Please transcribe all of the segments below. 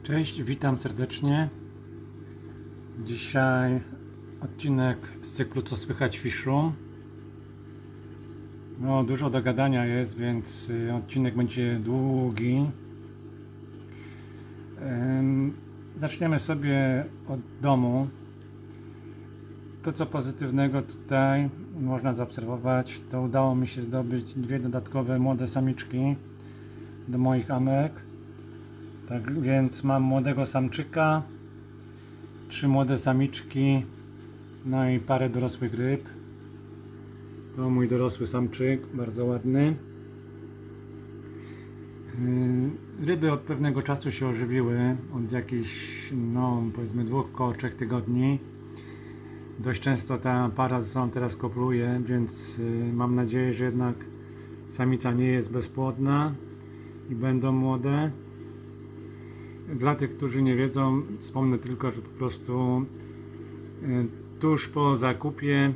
Cześć, witam serdecznie. Dzisiaj odcinek z cyklu Co słychać Fish Room. No, dużo do gadania jest, więc odcinek będzie długi. Zaczniemy sobie od domu. To, co pozytywnego tutaj można zaobserwować, to udało mi się zdobyć 2 dodatkowe młode samiczki do moich amek. Tak więc mam młodego samczyka, 3 młode samiczki, no i parę dorosłych ryb. To mój dorosły samczyk, bardzo ładny. Ryby od pewnego czasu się ożywiły, od jakichś, no powiedzmy 2, około 3 tygodni. Dość często ta para ze sobą teraz kopluje, więc mam nadzieję, że jednak samica nie jest bezpłodna i będą młode. Dla tych, którzy nie wiedzą, wspomnę tylko, że po prostu tuż po zakupie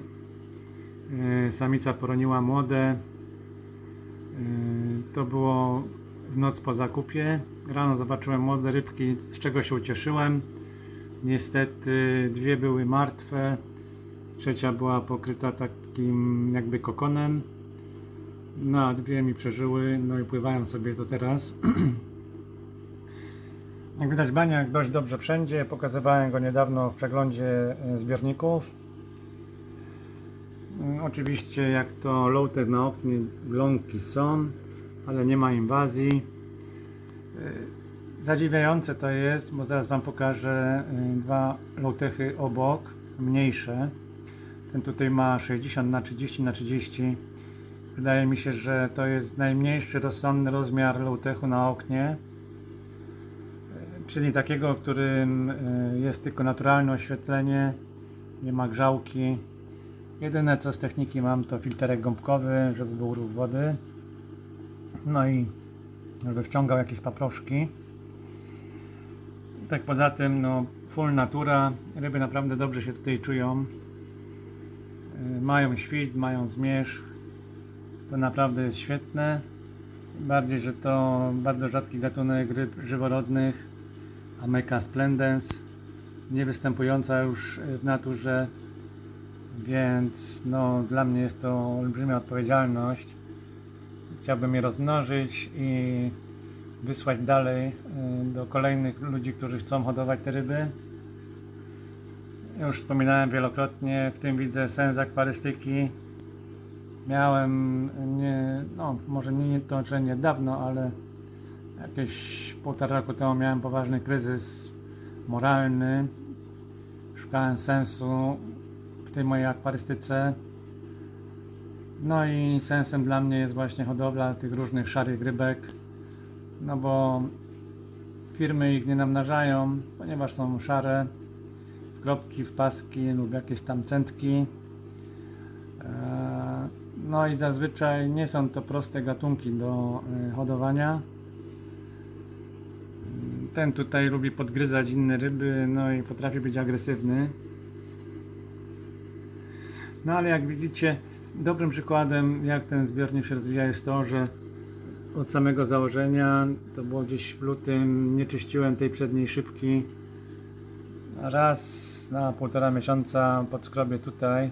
samica poroniła młode. To było w noc po zakupie. Rano zobaczyłem młode rybki, z czego się ucieszyłem. Niestety 2 były martwe, 3 była pokryta takim jakby kokonem. No a 2 mi przeżyły, no i pływają sobie do teraz. Jak widać, baniak dość dobrze wszędzie. Pokazywałem go niedawno w przeglądzie zbiorników. Oczywiście jak to low-tech na oknie, glonki są, ale nie ma inwazji. Zadziwiające to jest, bo zaraz Wam pokażę 2 low-techy obok, mniejsze. Ten tutaj ma 60 na 30 na 30. Wydaje mi się, że to jest najmniejszy rozsądny rozmiar low-techu na oknie. Czyli takiego, w którym jest tylko naturalne oświetlenie, nie ma grzałki. Jedyne co z techniki mam, to filterek gąbkowy, żeby był ruch wody. No i żeby wciągał jakieś paproszki. Tak poza tym, no full natura. Ryby naprawdę dobrze się tutaj czują. Mają świt, mają zmierzch. To naprawdę jest świetne. Bardziej, że to bardzo rzadki gatunek ryb żyworodnych. Ameka splendens, nie występująca już w naturze, więc no, dla mnie jest to olbrzymia odpowiedzialność. Chciałbym je rozmnożyć i wysłać dalej do kolejnych ludzi, którzy chcą hodować te ryby. Już wspominałem wielokrotnie, w tym widzę sens akwarystyki. Miałem, może nie to, że niedawno, ale jakieś 1,5 roku temu miałem poważny kryzys moralny. Szukałem sensu w tej mojej akwarystyce. No i sensem dla mnie jest właśnie hodowla tych różnych szarych rybek. No bo firmy ich nie namnażają, ponieważ są szare, w kropki, w paski lub jakieś tam centki. No i zazwyczaj nie są to proste gatunki do hodowania. Ten tutaj lubi podgryzać inne ryby, no i potrafi być agresywny. No ale jak widzicie, dobrym przykładem jak ten zbiornik się rozwija jest to, że od samego założenia, to było gdzieś w lutym, nie czyściłem tej przedniej szybki. Raz na 1,5 miesiąca podskrobię tutaj.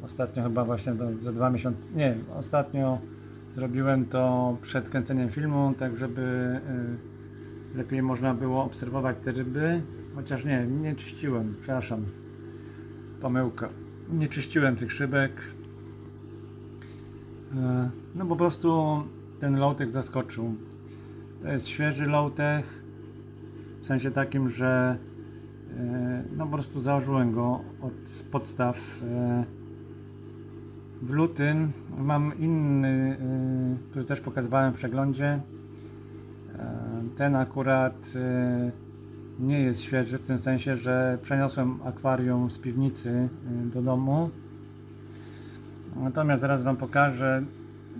Ostatnio chyba właśnie za 2 miesiące, nie, ostatnio zrobiłem to przed kręceniem filmu, tak żeby lepiej można było obserwować te ryby, chociaż nie czyściłem, przepraszam, pomyłka, nie czyściłem tych szybek. No po prostu ten low-tech zaskoczył. To jest świeży low-tech, w sensie takim, że no po prostu założyłem go od podstaw. W lutym mam inny, który też pokazywałem w przeglądzie. Ten akurat nie jest świeży, w tym sensie, że przeniosłem akwarium z piwnicy do domu. Natomiast zaraz Wam pokażę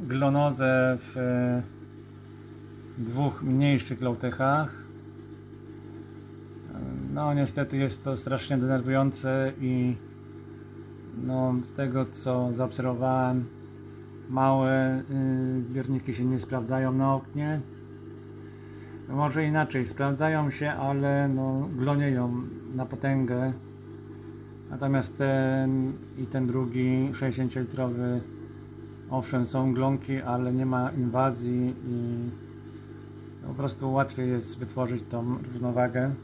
glonozę w 2 mniejszych low-techach. No niestety jest to strasznie denerwujące i no, z tego co zaobserwowałem, małe zbiorniki się nie sprawdzają na oknie. może inaczej, sprawdzają się, ale no, glonieją na potęgę. Natomiast ten i ten drugi 60-litrowy, owszem, są glonki, ale nie ma inwazji i po prostu łatwiej jest wytworzyć tą równowagę.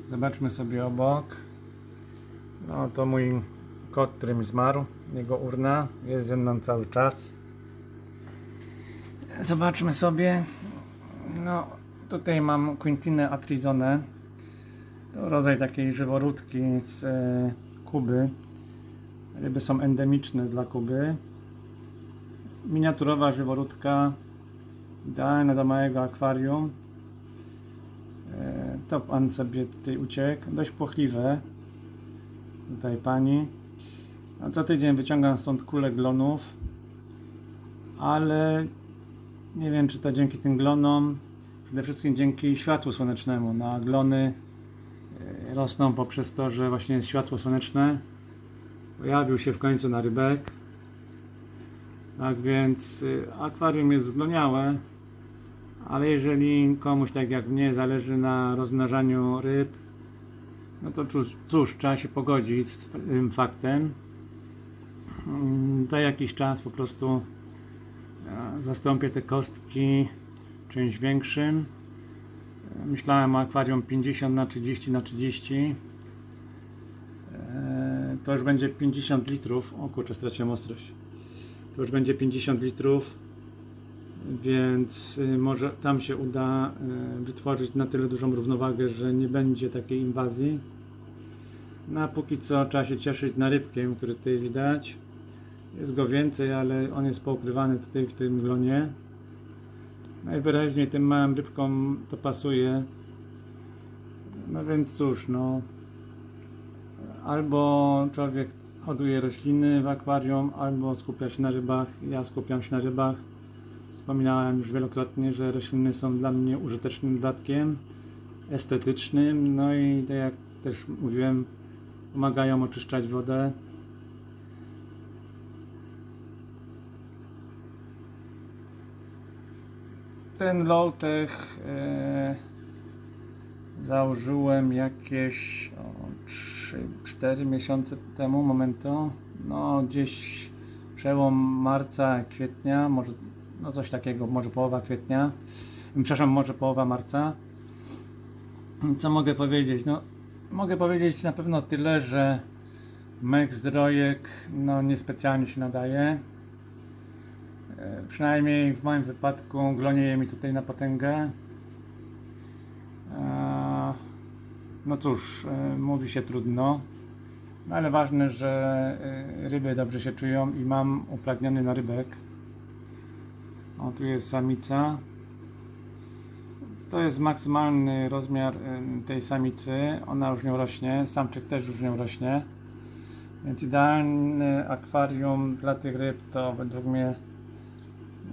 Zobaczmy sobie obok. No to mój kot, który mi zmarł, jego urna jest ze mną cały czas. Zobaczmy sobie. No tutaj mam Quintinę atrizonę. To rodzaj takiej żyworódki z Kuby. Ryby są endemiczne dla Kuby. Miniaturowa żyworódka, idealna do małego akwarium. To pan sobie tutaj uciekł. Dość płochliwe. Tutaj pani. A co tydzień wyciągam stąd kulę glonów. Ale nie wiem, czy to dzięki tym glonom, przede wszystkim dzięki światłu słonecznemu. No, a glony rosną poprzez to, że właśnie jest światło słoneczne. Pojawił się w końcu na rybek. Tak więc akwarium jest zgloniałe, ale jeżeli komuś tak jak mnie zależy na rozmnażaniu ryb, no to cóż, trzeba się pogodzić z tym faktem. Za jakiś czas po prostu zastąpię te kostki czymś większym. Myślałem o akwarium 50×30×30. To już będzie 50 litrów. O kurczę, straciłem ostrość. To już będzie 50 litrów, więc może tam się uda wytworzyć na tyle dużą równowagę, że nie będzie takiej inwazji. No a póki co trzeba się cieszyć narybkiem, który tutaj widać. Jest go więcej, ale on jest poukrywany tutaj w tym glonie. Najwyraźniej tym małym rybkom to pasuje. No więc cóż, no. Albo człowiek hoduje rośliny w akwarium, albo skupia się na rybach. Ja skupiam się na rybach. Wspominałem już wielokrotnie, że rośliny są dla mnie użytecznym dodatkiem estetycznym. No i tak jak też mówiłem, pomagają oczyszczać wodę. Ten low-tech założyłem jakieś 3-4 miesiące temu, momentu, no gdzieś przełom marca, kwietnia, może no coś takiego, może połowa kwietnia, przepraszam, może połowa marca. Co mogę powiedzieć? No mogę powiedzieć na pewno tyle, że mech zdrojek no niespecjalnie się nadaje. Przynajmniej w moim wypadku glonieje mi tutaj na potęgę. No cóż, mówi się trudno, no ale ważne, że ryby dobrze się czują i mam upragniony narybek. O, tu jest samica. To jest maksymalny rozmiar tej samicy, ona już nią rośnie, samczyk też już nią rośnie. Więc idealne akwarium dla tych ryb to według mnie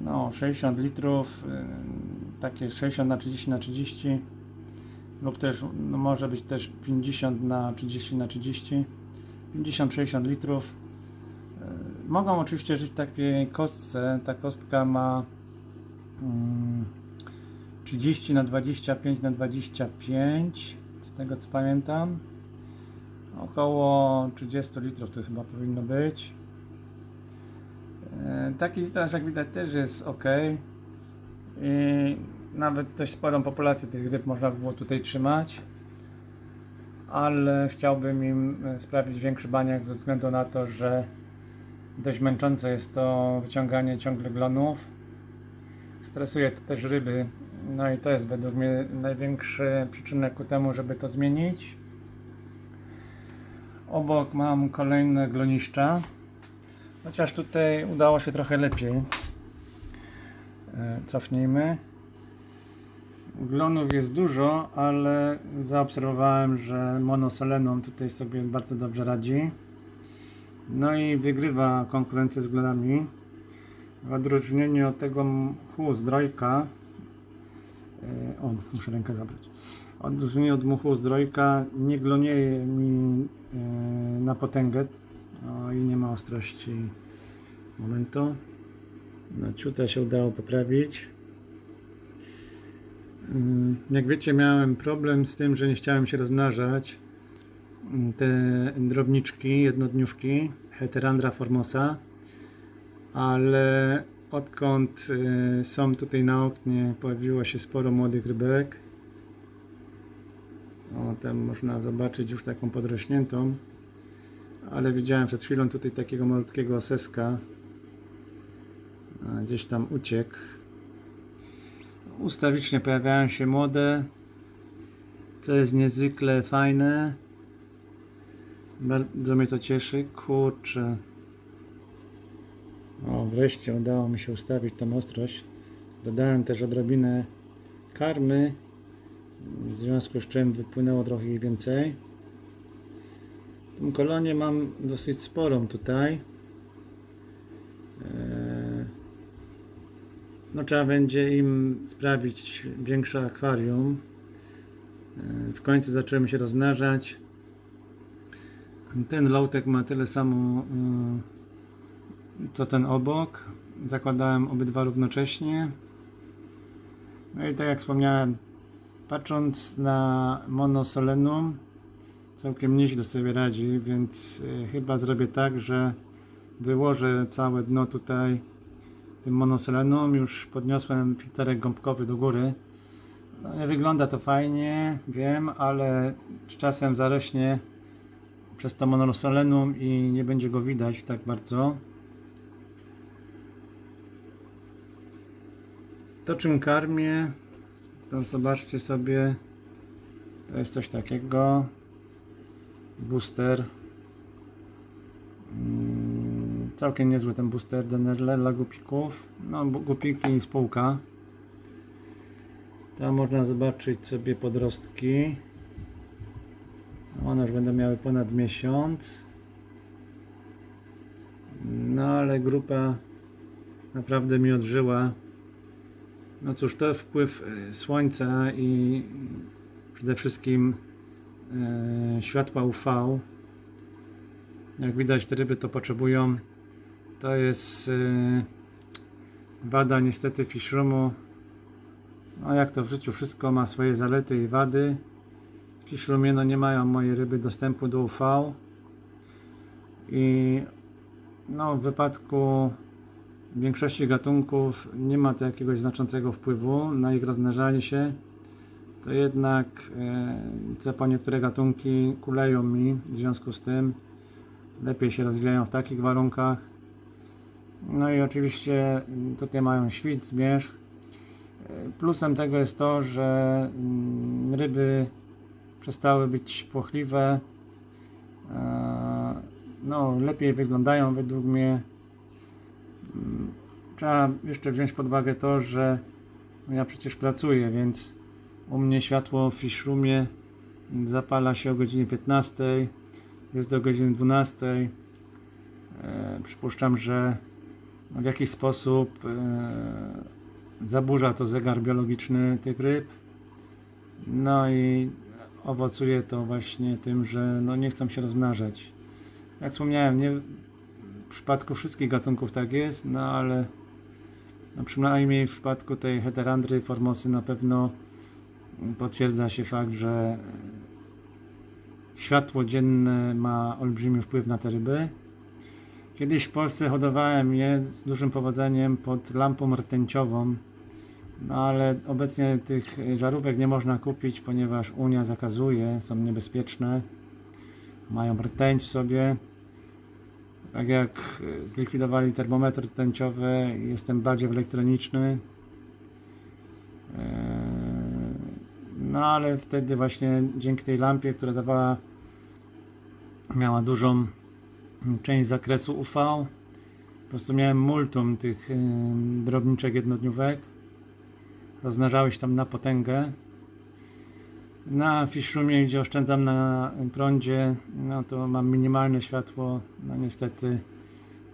no 60 litrów, takie 60×30×30 lub też no, może być też 50×30×30, 50-60 litrów. Mogą oczywiście żyć w takiej kostce. Ta kostka ma 30×25×25, z tego co pamiętam. Około 30 litrów to chyba powinno być. Taki litraż jak widać też jest ok. I nawet dość sporą populację tych ryb można by było tutaj trzymać. Ale chciałbym im sprawić większy baniak ze względu na to, że dość męczące jest to wyciąganie ciągle glonów. Stresuje to też ryby. No i to jest według mnie największy przyczynek ku temu, żeby to zmienić. Obok mam kolejne gloniszcza. Chociaż tutaj udało się trochę lepiej. Cofnijmy. Glonów jest dużo, ale zaobserwowałem, że monoselenum tutaj sobie bardzo dobrze radzi. No i wygrywa konkurencję z glonami. W odróżnieniu od tego mchu zdrojka, muszę rękę zabrać. W odróżnieniu od mchu zdrojka nie glonieje mi na potęgę. O, i nie ma ostrości. Momentu. No, ciutę się udało poprawić. Jak wiecie, miałem problem z tym, że nie chciałem się rozmnażać. Te drobniczki, jednodniówki Heterandra formosa, ale odkąd są tutaj na oknie, pojawiło się sporo młodych rybek. O, tam można zobaczyć już taką podrośniętą, ale widziałem przed chwilą tutaj takiego malutkiego oseska. Gdzieś tam uciekł. Ustawicznie pojawiają się młode, co jest niezwykle fajne. Bardzo mnie to cieszy. Kurczę. O, wreszcie udało mi się ustawić tą ostrość. Dodałem też odrobinę karmy, w związku z czym wypłynęło trochę jej więcej. Tą kolonię mam dosyć sporą tutaj. No, trzeba będzie im sprawić większe akwarium. W końcu zacząłem się rozmnażać. Ten lołtek ma tyle samo co ten obok. Zakładałem obydwa równocześnie. No i tak jak wspomniałem, patrząc na monosolenum, całkiem nieźle sobie radzi, więc chyba zrobię tak, że wyłożę całe dno tutaj tym monosolenum. Już podniosłem filterek gąbkowy do góry. No, nie wygląda to fajnie, wiem, ale z czasem zarośnie przez to monosolenum i nie będzie go widać tak bardzo. To, czym karmię, to zobaczcie sobie, to jest coś takiego, booster. Całkiem niezły ten booster Denerle dla gupików. No, gupiki i spółka. Tam można zobaczyć sobie podrostki. One już będą miały ponad miesiąc. No ale grupa naprawdę mi odżyła. No cóż, to wpływ słońca i przede wszystkim światła UV. Jak widać, te ryby to potrzebują. To jest wada niestety fishroomu. No jak to w życiu, wszystko ma swoje zalety i wady. W fishroomie no nie mają moje ryby dostępu do UV. I no w wypadku większości gatunków nie ma to jakiegoś znaczącego wpływu na ich rozmnażanie się. To jednak po niektóre gatunki kuleją mi, w związku z tym lepiej się rozwijają w takich warunkach. No i oczywiście tutaj mają świt, zmierzch. Plusem tego jest to, że ryby przestały być płochliwe. No, lepiej wyglądają według mnie. Trzeba jeszcze wziąć pod uwagę to, że ja przecież pracuję, więc u mnie światło w fishroomie zapala się o godzinie 15, jest do godziny 12. Przypuszczam, że w jakiś sposób zaburza to zegar biologiczny tych ryb. No i owocuje to właśnie tym, że no nie chcą się rozmnażać. Jak wspomniałem, nie w przypadku wszystkich gatunków tak jest, no ale no przynajmniej w przypadku tej Heterandry formosy na pewno potwierdza się fakt, że światło dzienne ma olbrzymi wpływ na te ryby. Kiedyś w Polsce hodowałem je z dużym powodzeniem pod lampą rtęciową, no ale obecnie tych żarówek nie można kupić, ponieważ Unia zakazuje, są niebezpieczne, mają rtęć w sobie. Tak jak zlikwidowali termometr rtęciowy, jest ten badziew elektroniczny. No ale wtedy właśnie dzięki tej lampie, która miała dużą część zakresu UV, po prostu miałem multum tych drobniczek jednodniówek. Rozmnażały się tam na potęgę. Na fishroomie, gdzie oszczędzam na prądzie, no to mam minimalne światło. No niestety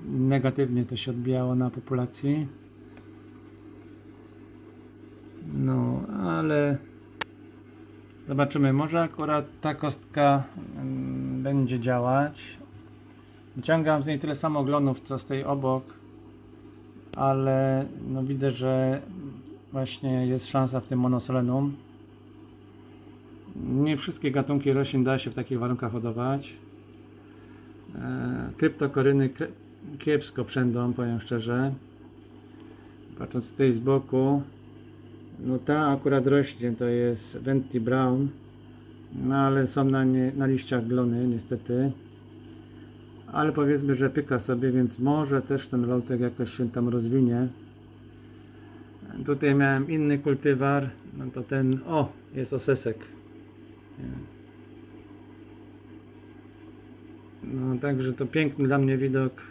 negatywnie to się odbijało na populacji. No ale zobaczymy, może akurat ta kostka będzie działać. Wyciągam z niej tyle samo glonów co z tej obok, ale no widzę, że właśnie jest szansa w tym monosolenum. Nie wszystkie gatunki roślin da się w takich warunkach hodować. Kryptokoryny kiepsko przędą, powiem szczerze. Patrząc tutaj z boku, no ta akurat rośnie, to jest Venti Brown, no ale są na liściach glony niestety. Ale powiedzmy, że pyka sobie, więc może też ten lołtek jakoś się tam rozwinie. Tutaj miałem inny kultywar, no to ten, o, jest osesek. No także to piękny dla mnie widok.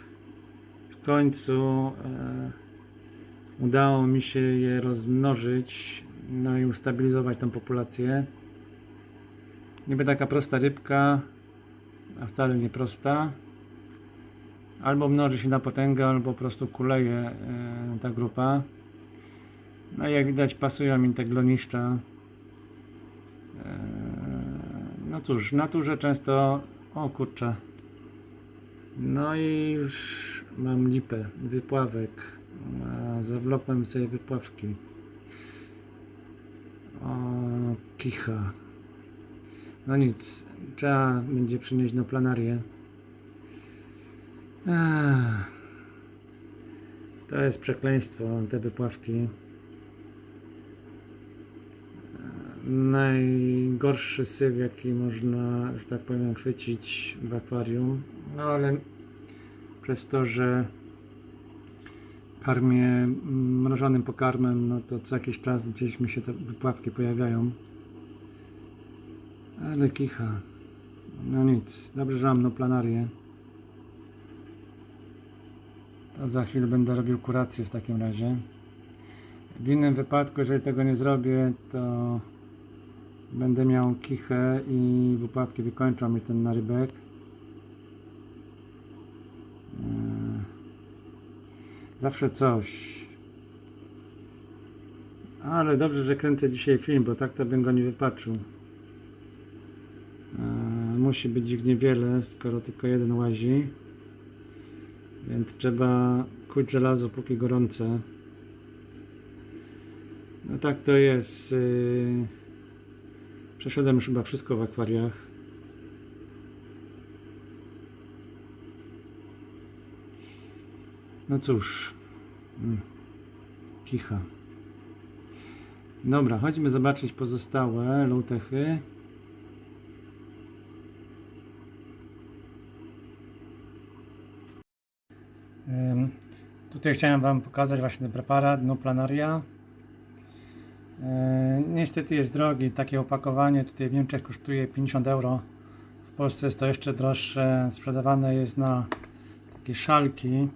W końcu udało mi się je rozmnożyć, no i ustabilizować tą populację. Niby taka prosta rybka, a wcale nie prosta. Albo mnoży się na potęgę, albo po prostu kuleje ta grupa. No i jak widać, pasują mi te gloniszcza. No cóż, w naturze często... O kurczę. No i już mam lipę, wypławek. Zawlokłem sobie wypławki. O, kicha. No nic, trzeba będzie przynieść na planarię. To jest przekleństwo, te wypławki. Najgorszy syf, jaki można, że tak powiem, chwycić w akwarium. No ale przez to, że karmię mrożonym pokarmem, no to co jakiś czas gdzieś mi się te wypławki pojawiają. Ale kicha. No nic, dobrze, że mam no planarię. To za chwilę będę robił kurację w takim razie. W innym wypadku, jeżeli tego nie zrobię, to będę miał kichę i wypławki wykończą mi ten narybek. Zawsze coś. Ale dobrze, że kręcę dzisiaj film, bo tak to bym go nie wypatrzył. Musi być ich niewiele, skoro tylko jeden łazi. Więc trzeba kuć żelazo póki gorące. No tak to jest. Przeszedłem już chyba wszystko w akwariach. No cóż. Kicha. Dobra, chodźmy zobaczyć pozostałe lołtechy. Tutaj chciałem Wam pokazać właśnie ten preparat no planaria. Niestety jest drogi, takie opakowanie tutaj w Niemczech kosztuje 50 euro. W Polsce jest to jeszcze droższe, sprzedawane jest na takie szalki.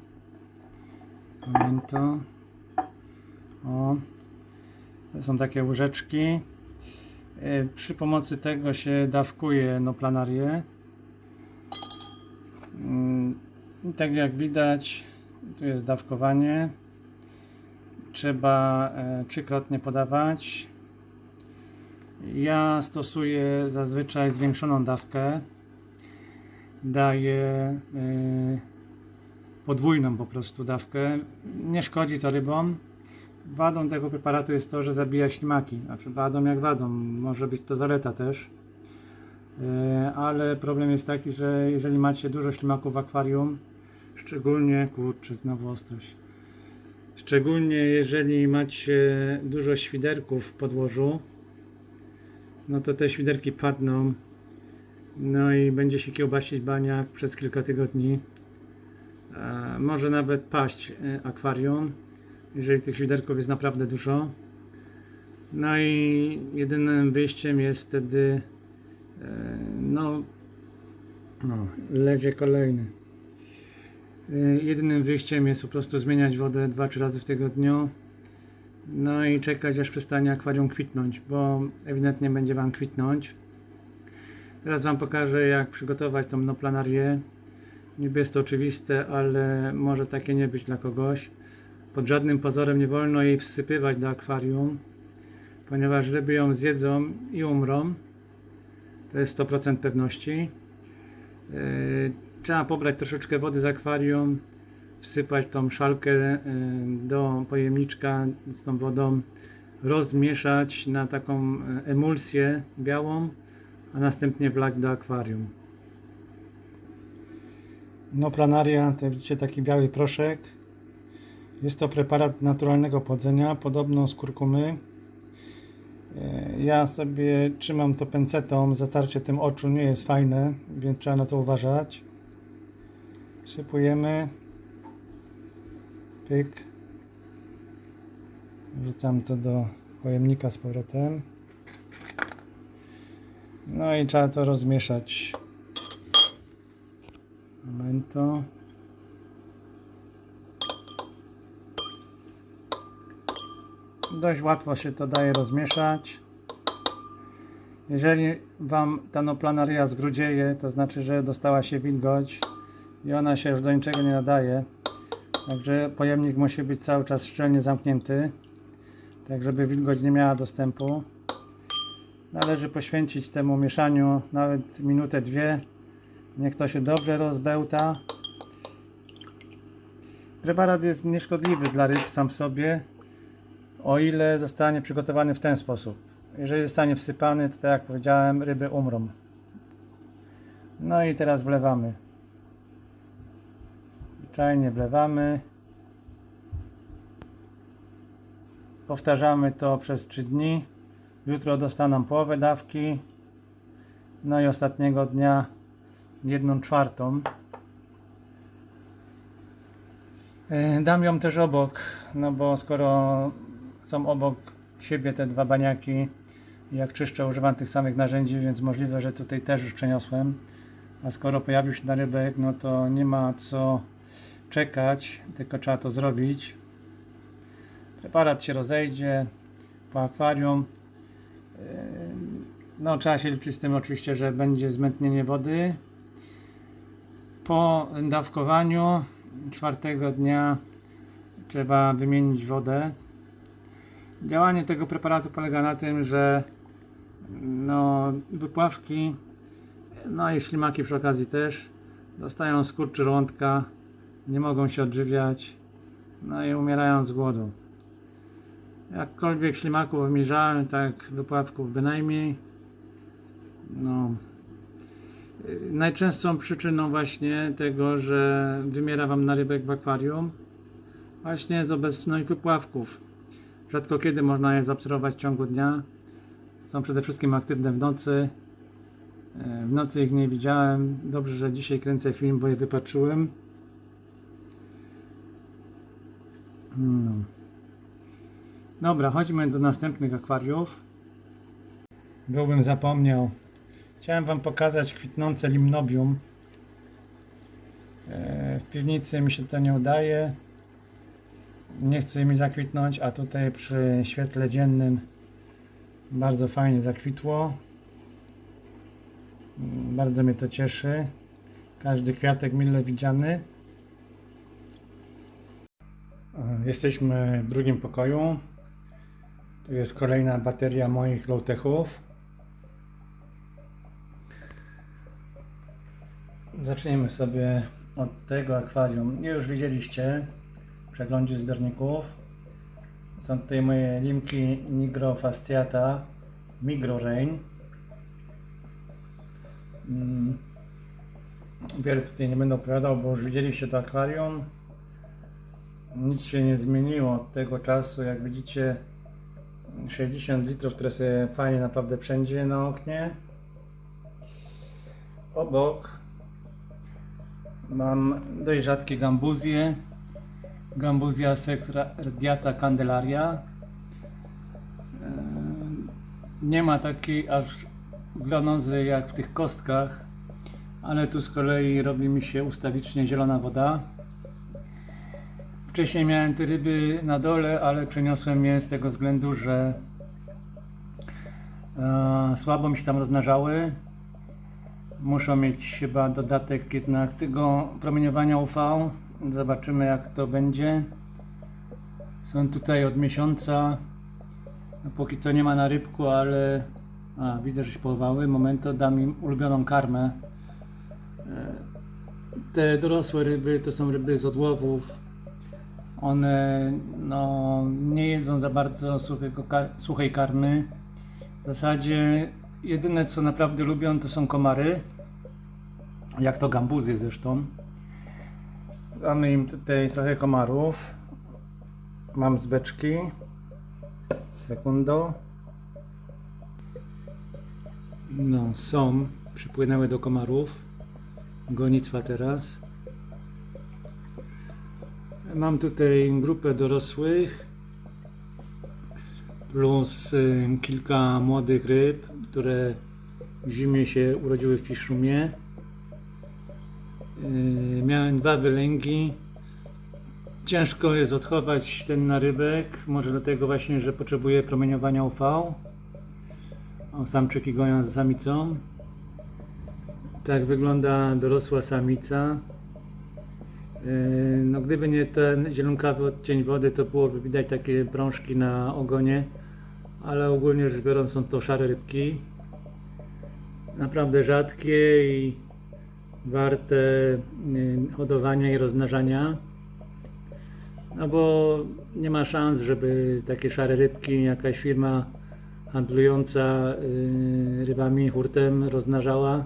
Pamiętam. O, to są takie łyżeczki. Przy pomocy tego się dawkuje no planarię. Tak jak widać, tu jest dawkowanie. Trzeba trzykrotnie podawać. Ja stosuję zazwyczaj zwiększoną dawkę. Daję podwójną po prostu dawkę. Nie szkodzi to rybom. Wadą tego preparatu jest to, że zabija ślimaki. Znaczy wadą jak wadą. Może być to zaleta też. Ale problem jest taki, że jeżeli macie dużo ślimaków w akwarium, szczególnie, kurczę, znowu ostrość. Szczególnie jeżeli macie dużo świderków w podłożu, no to te świderki padną, no i będzie się kiełbasić baniak przez kilka tygodni. Może nawet paść akwarium, jeżeli tych świderków jest naprawdę dużo. No i jedynym wyjściem jest wtedy lezie kolejny. Jedynym wyjściem jest po prostu zmieniać wodę 2-3 razy w tygodniu. No i czekać, aż przestanie akwarium kwitnąć, bo ewidentnie będzie Wam kwitnąć. Teraz Wam pokażę, jak przygotować tą no planarię. Niby jest to oczywiste, ale może takie nie być dla kogoś. Pod żadnym pozorem nie wolno jej wsypywać do akwarium, ponieważ ryby ją zjedzą i umrą. To jest 100% pewności. Trzeba pobrać troszeczkę wody z akwarium, wsypać tą szalkę do pojemniczka z tą wodą, rozmieszać na taką emulsję białą, a następnie wlać do akwarium. No planaria, to widzicie taki biały proszek. Jest to preparat naturalnego płodzenia, podobno z kurkumy. Ja sobie trzymam to pencetą, zatarcie tym oczu nie jest fajne, więc trzeba na to uważać. Wsypujemy. Pyk. Wrzucam to do pojemnika z powrotem. No i trzeba to rozmieszać. Momento. Dość łatwo się to daje rozmieszać. Jeżeli Wam ta noplanaria zgrudzieje, to znaczy, że dostała się wilgoć i ona się już do niczego nie nadaje. Także pojemnik musi być cały czas szczelnie zamknięty, tak żeby wilgoć nie miała dostępu. Należy poświęcić temu mieszaniu nawet minutę, dwie. Niech to się dobrze rozbełta. Preparat jest nieszkodliwy dla ryb sam w sobie, o ile zostanie przygotowany w ten sposób. Jeżeli zostanie wsypany, to tak jak powiedziałem, ryby umrą. No i teraz wlewamy. Zwyczajnie wlewamy. Powtarzamy to przez 3 dni. Jutro dostaną połowę dawki. No i ostatniego dnia 1/4. Dam ją też obok, no bo skoro są obok siebie te dwa baniaki, jak czyszczę, używam tych samych narzędzi, więc możliwe, że tutaj też już przeniosłem. A skoro pojawił się narybek, no to nie ma co czekać, tylko trzeba to zrobić. Preparat się rozejdzie po akwarium. No trzeba się liczyć z tym oczywiście, że będzie zmętnienie wody. Po dawkowaniu 4. dnia trzeba wymienić wodę. Działanie tego preparatu polega na tym, że wypławki, no i ślimaki przy okazji też, dostają skurcz żołądka, nie mogą się odżywiać, no i umierają z głodu. Jakkolwiek ślimaków wymierzałem, tak wypławków bynajmniej. Najczęstszą przyczyną właśnie tego, że wymiera Wam narybek w akwarium, właśnie z obecności wypławków. Rzadko kiedy można je zaobserwować w ciągu dnia. Są przede wszystkim aktywne w nocy. W nocy ich nie widziałem. Dobrze, że dzisiaj kręcę film, bo je wypatrzyłem. Dobra, chodźmy do następnych akwariów. Byłbym zapomniał. Chciałem Wam pokazać kwitnące limnobium. W piwnicy mi się to nie udaje. Nie chce mi zakwitnąć, a tutaj przy świetle dziennym bardzo fajnie zakwitło. Bardzo mnie to cieszy. Każdy kwiatek mile widziany. Jesteśmy w drugim pokoju. Tu jest kolejna bateria moich low-techów. Zaczniemy sobie od tego akwarium. Już widzieliście w przeglądzie zbiorników. Są tutaj moje limki Nigro Fasciata Migro Rain. Wiele tutaj nie będę opowiadał, bo już widzieliście to akwarium. Nic się nie zmieniło od tego czasu. Jak widzicie, 60 litrów, które sobie fajnie naprawdę wszędzie na oknie. Obok mam dość rzadkie gambuzje. Gambuzia sexradiata candelaria. Nie ma takiej aż glonozy jak w tych kostkach, ale tu z kolei robi mi się ustawicznie zielona woda. Wcześniej miałem te ryby na dole, ale przeniosłem je z tego względu, że słabo mi się tam rozmnażały. Muszą mieć chyba dodatek jednak tego promieniowania UV. Zobaczymy, jak to będzie. Są tutaj od miesiąca. No, póki co nie ma na rybku, ale widzę, że się połowały. Momento, dam im ulubioną karmę. Te dorosłe ryby to są ryby z odłowów, One no, nie jedzą za bardzo suchej karmy. W zasadzie jedyne co naprawdę lubią to są komary, jak to gambuzy zresztą. Damy im tutaj trochę komarów. Mam z beczki. Sekundo. No, są. Przypłynęły do komarów. Gonitwa teraz. Mam tutaj grupę dorosłych plus kilka młodych ryb, które w zimie się urodziły w Fiszrumie. Miałem 2 wylęgi. Ciężko jest odchować ten narybek, może dlatego właśnie, że potrzebuje promieniowania UV. O, samczyki goją za samicą. Tak wygląda dorosła samica. No, gdyby nie ten zielonkawy odcień wody, to byłoby widać takie brążki na ogonie, ale ogólnie rzecz biorąc są to szare rybki. Naprawdę rzadkie i warte hodowania i rozmnażania. No bo nie ma szans, żeby takie szare rybki jakaś firma handlująca rybami hurtem rozmnażała.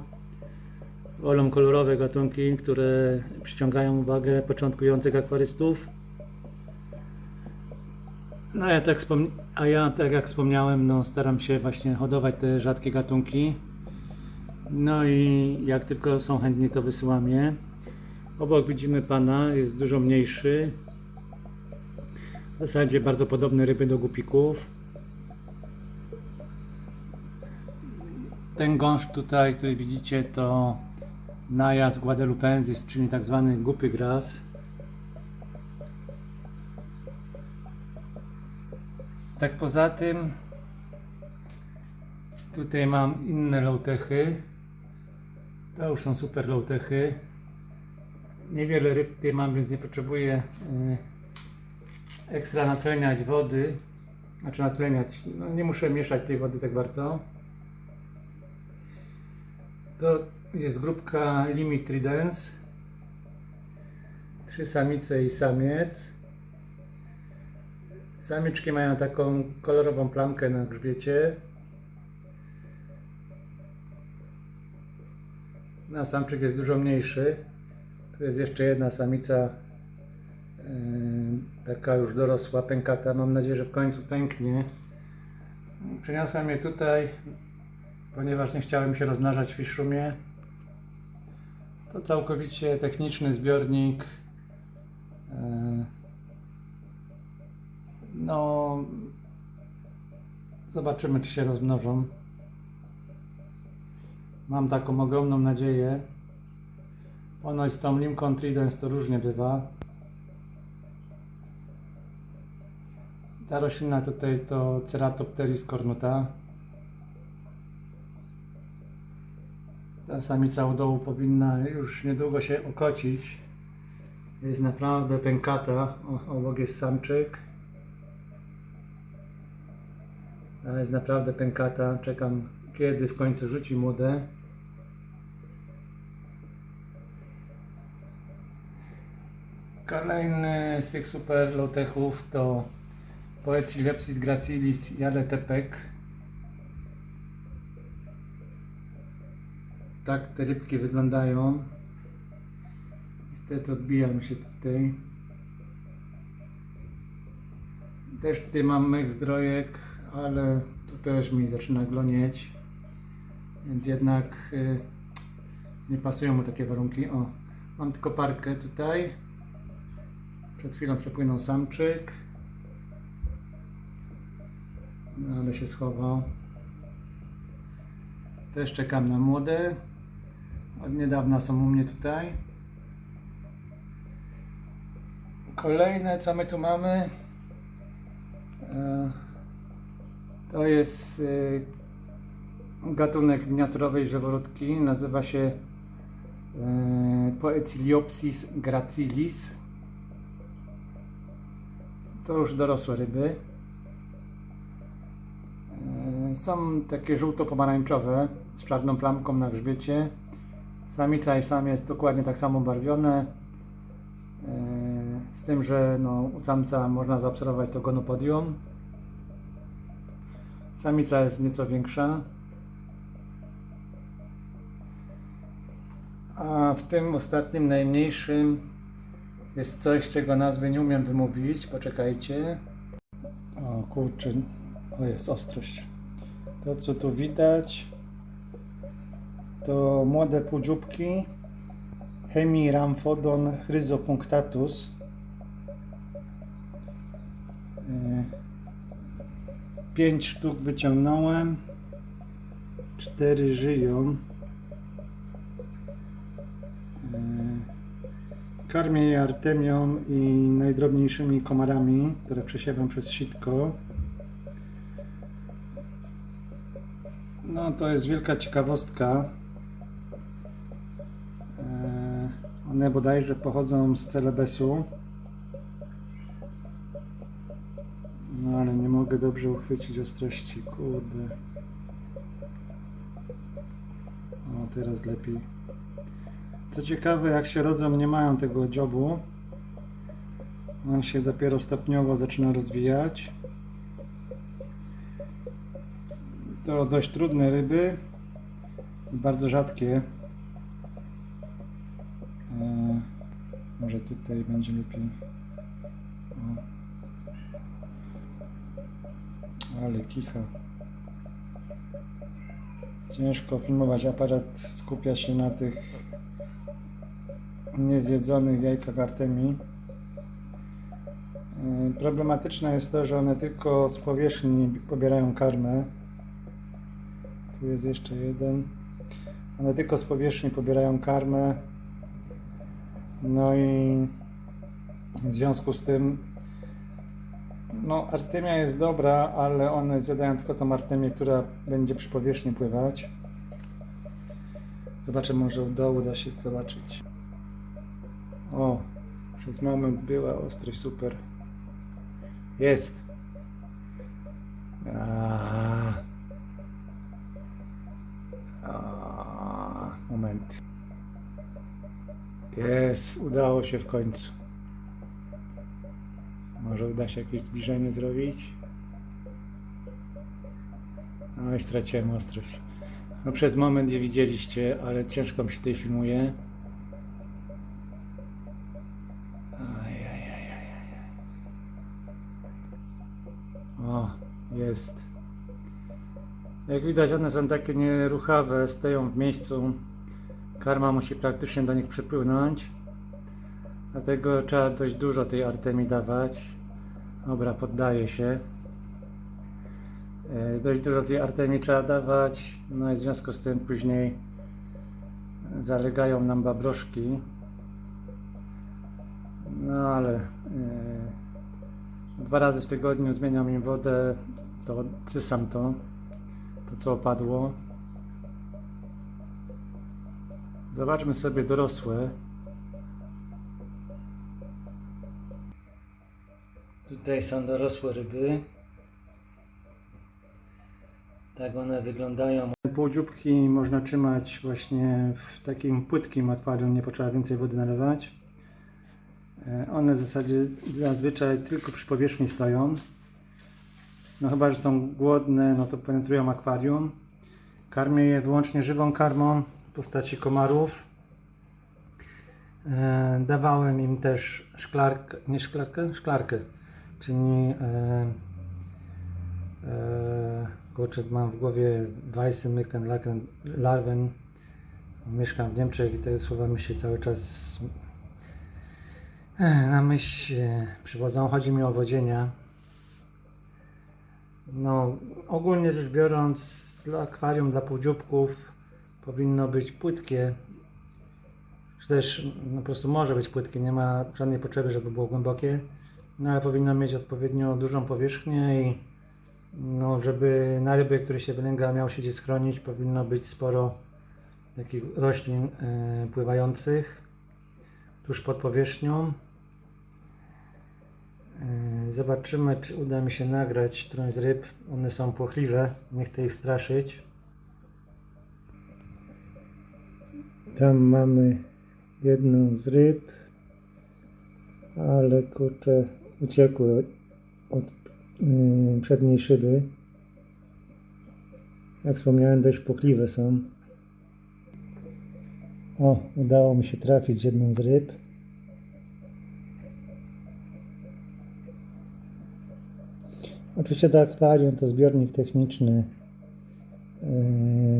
Wolą kolorowe gatunki, które przyciągają uwagę początkujących akwarystów. No ja tak jak wspomniałem, no, staram się właśnie hodować te rzadkie gatunki. No i jak tylko są chętni, to wysyłam je. Obok widzimy pana, jest dużo mniejszy. W zasadzie bardzo podobne ryby do gupików. Ten gąszcz tutaj, który widzicie, to najazd guadeloupensis, czyli tak zwany gupy grass. Tak poza tym tutaj mam inne low-techy. To już są super low-techy. Niewiele ryb tutaj mam, więc nie potrzebuję ekstra natleniać wody. Znaczy natleniać, no nie muszę mieszać tej wody tak bardzo. To jest grupka Limit Tridens. 3 samice i samiec. Samiczki mają taką kolorową plamkę na grzbiecie. No, samczyk jest dużo mniejszy. Tu jest jeszcze jedna samica, taka już dorosła, pękata. Mam nadzieję, że w końcu pęknie. Przeniosłem je tutaj, ponieważ nie chciałem się rozmnażać w Fiszrumie. To całkowicie techniczny zbiornik. No, zobaczymy, czy się rozmnożą. Mam taką ogromną nadzieję. Ponoć z tą Limką Tridens to różnie bywa. Ta roślina tutaj to Ceratopteris cornuta. Ta samica u dołu powinna już niedługo się okocić. Jest naprawdę pękata. Obok jest samczyk. Ale jest naprawdę pękata. Czekam, kiedy w końcu rzuci młode. Kolejny z tych super low-techów to Poecilepsis gracilis jaletepek. Tak te rybki wyglądają. Niestety odbija mi się tutaj. Też tutaj mam mek zdrojek, ale tu też mi zaczyna glonieć. Więc jednak nie pasują mu takie warunki. O, mam tylko parkę tutaj. Przed chwilą przepłynął samczyk. No, ale się schował. Też czekam na młode. Od niedawna są u mnie tutaj. Kolejne, co my tu mamy, to jest gatunek miniaturowej żyworódki. Nazywa się Poeciliopsis gracilis. To już dorosłe ryby. Są takie żółto-pomarańczowe z czarną plamką na grzbiecie. Samica i samiec dokładnie tak samo barwione. z tym, że no, u samca można zaobserwować to gonopodium. Samica jest nieco większa. A w tym ostatnim, najmniejszym jest coś, czego nazwy nie umiem wymówić. Poczekajcie. O kurczę, o jest ostrość. To co tu widać to młode półdzióbki Hemiramphodon chryzopunctatus. 5 sztuk wyciągnąłem, 4 żyją. Karmię je artemią i najdrobniejszymi komarami, które przesiewam przez sitko. No to jest wielka ciekawostka. One bodajże pochodzą z Celebesu. No ale nie mogę dobrze uchwycić ostrości, kurde. O, teraz lepiej. Co ciekawe, jak się rodzą, nie mają tego dziobu. On się dopiero stopniowo zaczyna rozwijać. To dość trudne ryby, bardzo rzadkie. Może tutaj będzie lepiej. O. Ale kicha. Ciężko filmować, aparat skupia się na tych niezjedzonych jajkach artemii. Problematyczne jest to, że one tylko z powierzchni pobierają karmę. Tu jest jeszcze jeden. One tylko z powierzchni pobierają karmę. No i w związku z tym no artemia jest dobra, ale one zjadają tylko tą artemię, która będzie przy powierzchni pływać. Zobaczę, może u dołu da się zobaczyć. O, przez moment była ostrość, super. Jest. Moment. Jest, udało się w końcu. Może uda się jakieś zbliżenie zrobić. No i straciłem ostrość. No przez moment je widzieliście, ale ciężko mi się tutaj filmuje. O, jest. Jak widać, one są takie nieruchawe, stoją w miejscu. Karma musi praktycznie do nich przypłynąć. Dlatego trzeba dość dużo tej artemii dawać. Dobra, poddaje się. Dość dużo tej artemii trzeba dawać. No i w związku z tym później zalegają nam babrożki. No ale 2 razy w tygodniu zmieniam im wodę, to cysam to co opadło. Zobaczmy sobie dorosłe. Tutaj są dorosłe ryby. Tak one wyglądają. Półdzióbki można trzymać właśnie w takim płytkim akwarium, nie potrzeba więcej wody nalewać. One w zasadzie zazwyczaj tylko przy powierzchni stoją. No chyba, że są głodne, no to penetrują akwarium. Karmię je wyłącznie żywą karmą w postaci komarów. Dawałem im też szklarkę, czyli kurczę, mam w głowie Weissmücken Larven. Mieszkam w Niemczech i te słowa mi się cały czas na myśl przywodzą. Chodzi mi o wodzienia. No, ogólnie rzecz biorąc, akwarium dla półdzióbków powinno być płytkie, czy też no, po prostu może być płytkie, nie ma żadnej potrzeby, żeby było głębokie, no ale powinno mieć odpowiednio dużą powierzchnię i no, żeby na ryby, które się wylęga, miało się gdzie schronić, powinno być sporo takich roślin pływających tuż pod powierzchnią. Zobaczymy, czy uda mi się nagrać którąś z ryb. One są płochliwe, nie chcę ich straszyć. Tam mamy jedną z ryb. ale kurczę, uciekły od przedniej szyby. Jak wspomniałem, dość płochliwe są. O, udało mi się trafić jedną z ryb. Oczywiście to akwarium to zbiornik techniczny.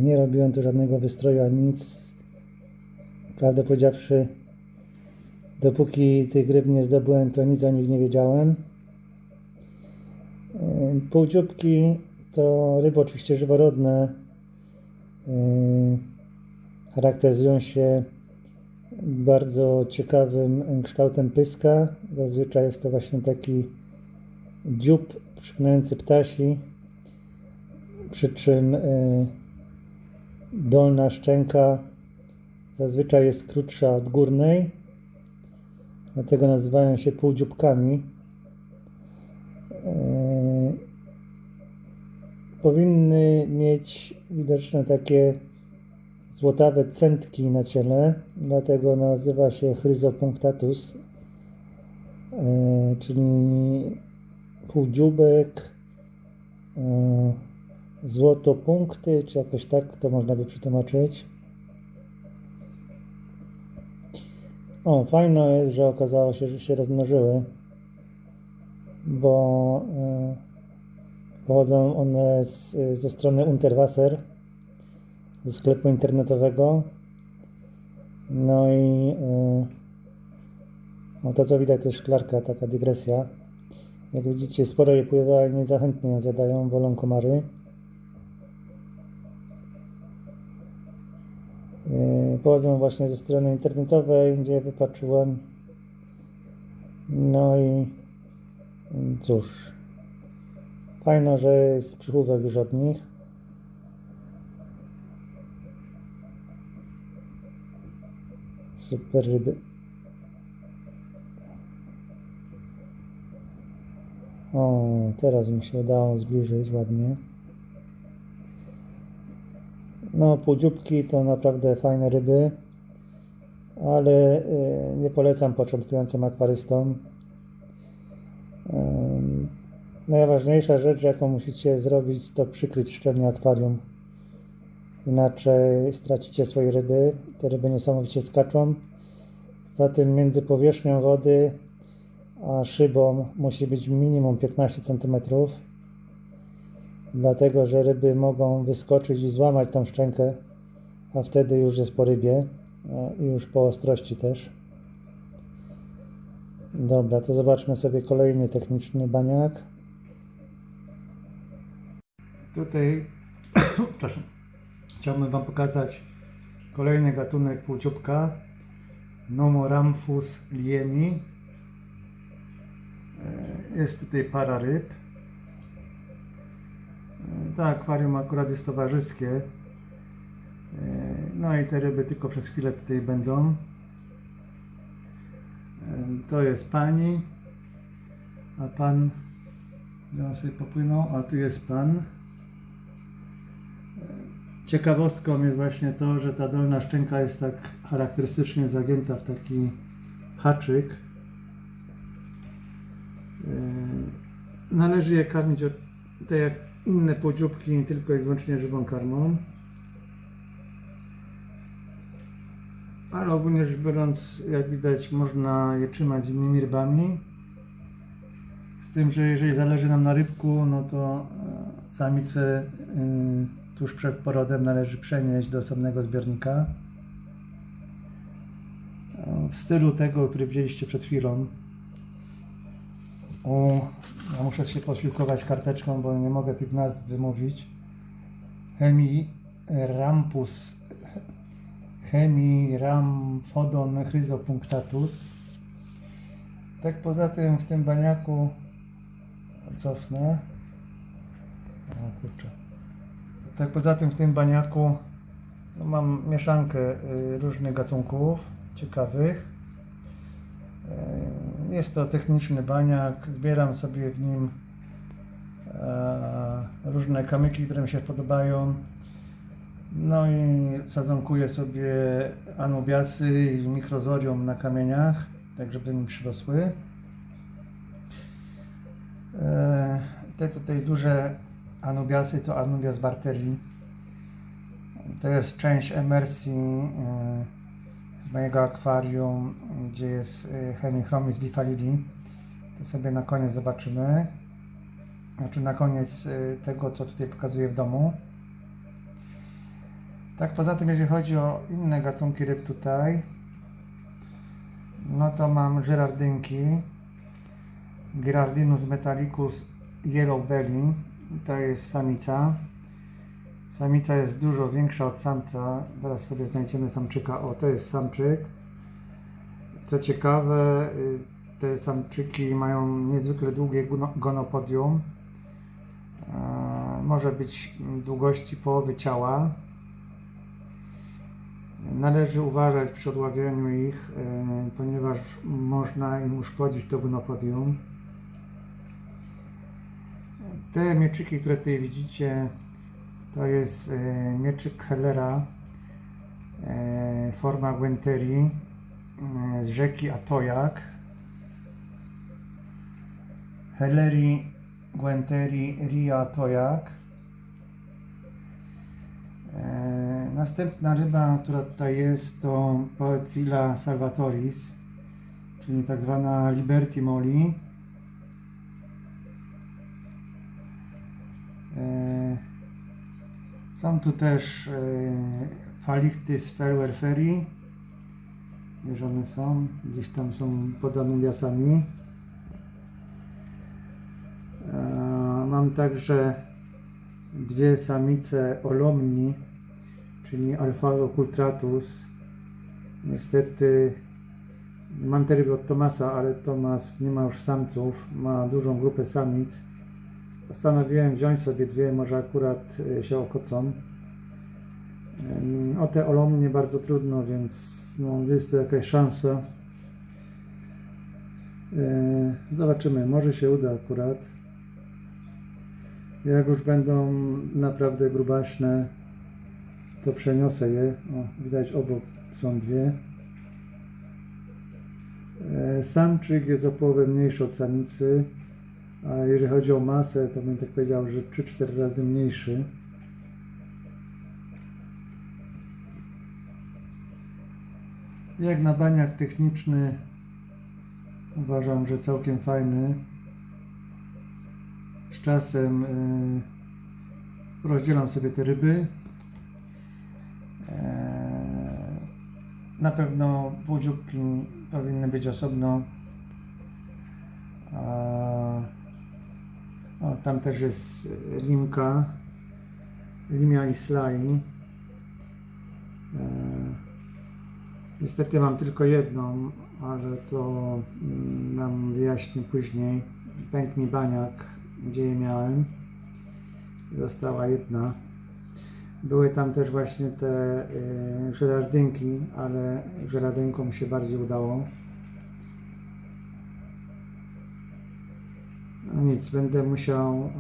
Nie robiłem tu żadnego wystroju ani nic. Prawdę powiedziawszy, dopóki tych ryb nie zdobyłem, to nic o nich nie wiedziałem. Półdzióbki to ryby oczywiście żyworodne. Charakteryzują się bardzo ciekawym kształtem pyska. Zazwyczaj jest to właśnie taki dziób przypominający ptasi, przy czym dolna szczęka zazwyczaj jest krótsza od górnej, dlatego nazywają się półdzióbkami. Powinny mieć widoczne takie złotawe centki na ciele, dlatego nazywa się Chryzopunctatus, czyli półdzióbek, złotopunkty, czy jakoś tak to można by przetłumaczyć. O, fajno jest, że okazało się, że się rozmnożyły, bo pochodzą one ze strony Unterwasser, ze sklepu internetowego. No i to co widać to jest szklarka, taka dygresja. Jak widzicie, sporo je pływa, ale niezachętnie ją zjadają, wolą komary. Pochodzą właśnie ze strony internetowej, gdzie wypatrzyłem. No i cóż, fajno, że jest przychówek już od nich. Super ryby. O, teraz mi się udało zbliżyć ładnie. No, półdzióbki to naprawdę fajne ryby, ale nie polecam początkującym akwarystom. Najważniejsza rzecz, jaką musicie zrobić, to przykryć szczelnie akwarium. Inaczej stracicie swoje ryby. Te ryby niesamowicie skaczą. Zatem między powierzchnią wody a szybą musi być minimum 15 cm. Dlatego, że ryby mogą wyskoczyć i złamać tą szczękę, a wtedy już jest po rybie i już po ostrości też. Dobra, to zobaczmy sobie kolejny techniczny baniak. Tutaj chciałbym Wam pokazać kolejny gatunek półdzióbka, Nomoramphus liemi. Jest tutaj para ryb. To akwarium akurat jest towarzyskie. No i te ryby tylko przez chwilę tutaj będą. To jest pani, a pan, gdzie on sobie popłynął, a tu jest pan. Ciekawostką jest właśnie to, że ta dolna szczęka jest tak charakterystycznie zagięta w taki haczyk. Należy je karmić tak jak inne półdzióbki, tylko i wyłącznie żywą karmą. Ale ogólnie rzecz biorąc, jak widać, można je trzymać z innymi rybami. Z tym, że jeżeli zależy nam na rybku, no to samicę tuż przed porodem należy przenieść do osobnego zbiornika. W stylu tego, który widzieliście przed chwilą. Ja muszę się posiłkować karteczką, bo nie mogę tych nazw wymówić. Hemiramphodon chryzopunctatus. Tak poza tym w tym baniaku cofnę. O kurczę. Tak poza tym w tym baniaku no, mam mieszankę różnych gatunków ciekawych. Jest to techniczny baniak, zbieram sobie w nim różne kamyki, które mi się podobają. No i sadzonkuję sobie anubiasy i mikrozorium na kamieniach. tak żeby mi przyrosły. Te tutaj duże anubiasy to Anubias barteri. To jest część emersji z mojego akwarium, gdzie jest Hemichromis lifalili. To sobie na koniec zobaczymy. Znaczy na koniec tego, co tutaj pokazuję w domu. Tak, poza tym, jeżeli chodzi o inne gatunki ryb tutaj, no to mam żyrardynki. Girardinus metallicus yellow belly. To jest samica. Samica jest dużo większa od samca. Zaraz sobie znajdziemy samczyka. O, to jest samczyk. Co ciekawe, te samczyki mają niezwykle długie gonopodium. Może być długości połowy ciała. Należy uważać przy odławianiu ich, ponieważ można im uszkodzić to gonopodium. Te mieczyki, które tutaj widzicie, to jest mieczyk Hellera, forma Guenteri z rzeki Atoyac. Helleri Guenteri Rio Atoyac. Następna ryba, która tutaj jest, to Poecilla salvatoris, czyli tak zwana Liberty Molly. Są tu też Phalichthys ferwerferi. Wiesz, one są, gdzieś tam są pod anubiasami. Mam także dwie samice Olomni, czyli Alphalo cultratus. Niestety mam te ryby od Tomasa, ale Tomas nie ma już samców, ma dużą grupę samic. Postanowiłem wziąć sobie dwie, może akurat się okocą. O te Olomnie bardzo trudno, więc no, jest to jakaś szansa. Zobaczymy, może się uda akurat. Jak już będą naprawdę grubaśne, to przeniosę je. O, widać, obok są dwie. Samczyk jest o połowę mniejszy od samicy, a jeżeli chodzi o masę, to bym tak powiedział, że 3-4 razy mniejszy. Jak na baniak techniczny uważam, że całkiem fajny. Z czasem rozdzielam sobie te ryby. Na pewno półdzióbki powinny być osobno. O, tam też jest limka, limia islai. Niestety mam tylko jedną, ale to nam wyjaśnię później. Pękł mi baniak, gdzie je miałem. Została jedna. Były tam też właśnie te żyrardynki, ale żyrardynkom się bardziej udało. No nic, będę musiał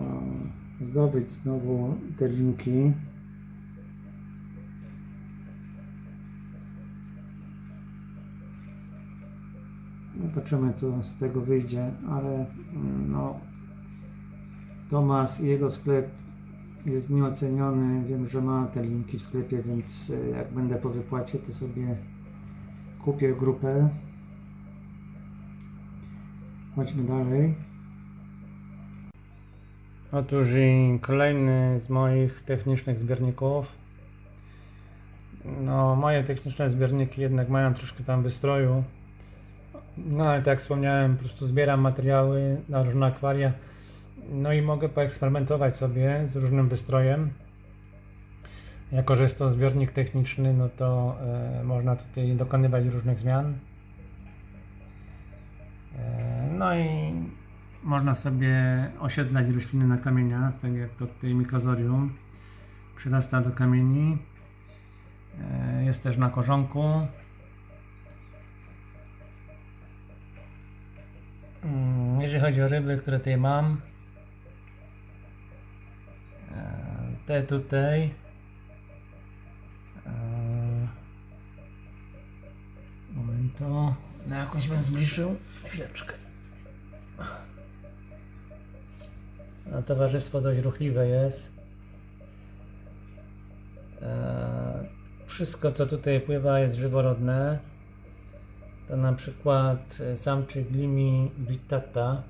zdobyć znowu te linki. Zobaczymy, co z tego wyjdzie, ale no, Tomas i jego sklep jest nieoceniony. Wiem, że ma te linki w sklepie, więc jak będę po wypłacie, to sobie kupię grupę. Chodźmy dalej. Otóż i kolejny z moich technicznych zbiorników. No, moje techniczne zbiorniki jednak mają troszkę tam wystroju. No ale tak jak wspomniałem, po prostu zbieram materiały na różne akwaria. No i mogę poeksperymentować sobie z różnym wystrojem. Jako że jest to zbiornik techniczny, no to można tutaj dokonywać różnych zmian. No i można sobie osiedlać rośliny na kamieniach, tak jak to tutaj mikrozorium przyrasta do kamieni. Jest też na korzonku. Jeżeli chodzi o ryby, które tutaj mam, te tutaj momentu, Na jakąś bym zbliżył. Chwileczkę. No, towarzystwo dość ruchliwe jest. Wszystko co tutaj pływa jest żyworodne. To na przykład samczyk Limi vittata,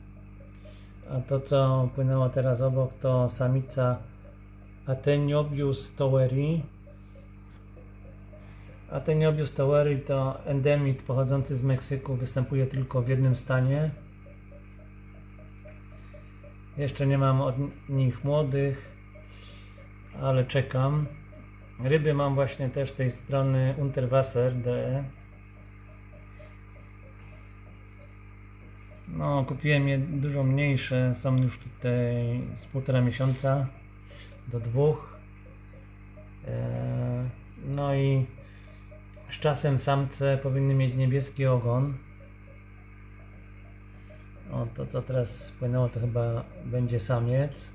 a to co płynęło teraz obok to samica Ateniobius toweri. Ateniobius toweri to endemit pochodzący z Meksyku, występuje tylko w jednym stanie. Jeszcze nie mam od nich młodych, ale czekam. Ryby mam właśnie też z tej strony Unterwasser.de. No, kupiłem je dużo mniejsze, są już tutaj z 1,5 miesiąca do 2. No i z czasem samce powinny mieć niebieski ogon. O, to co teraz spłynęło to chyba będzie samiec.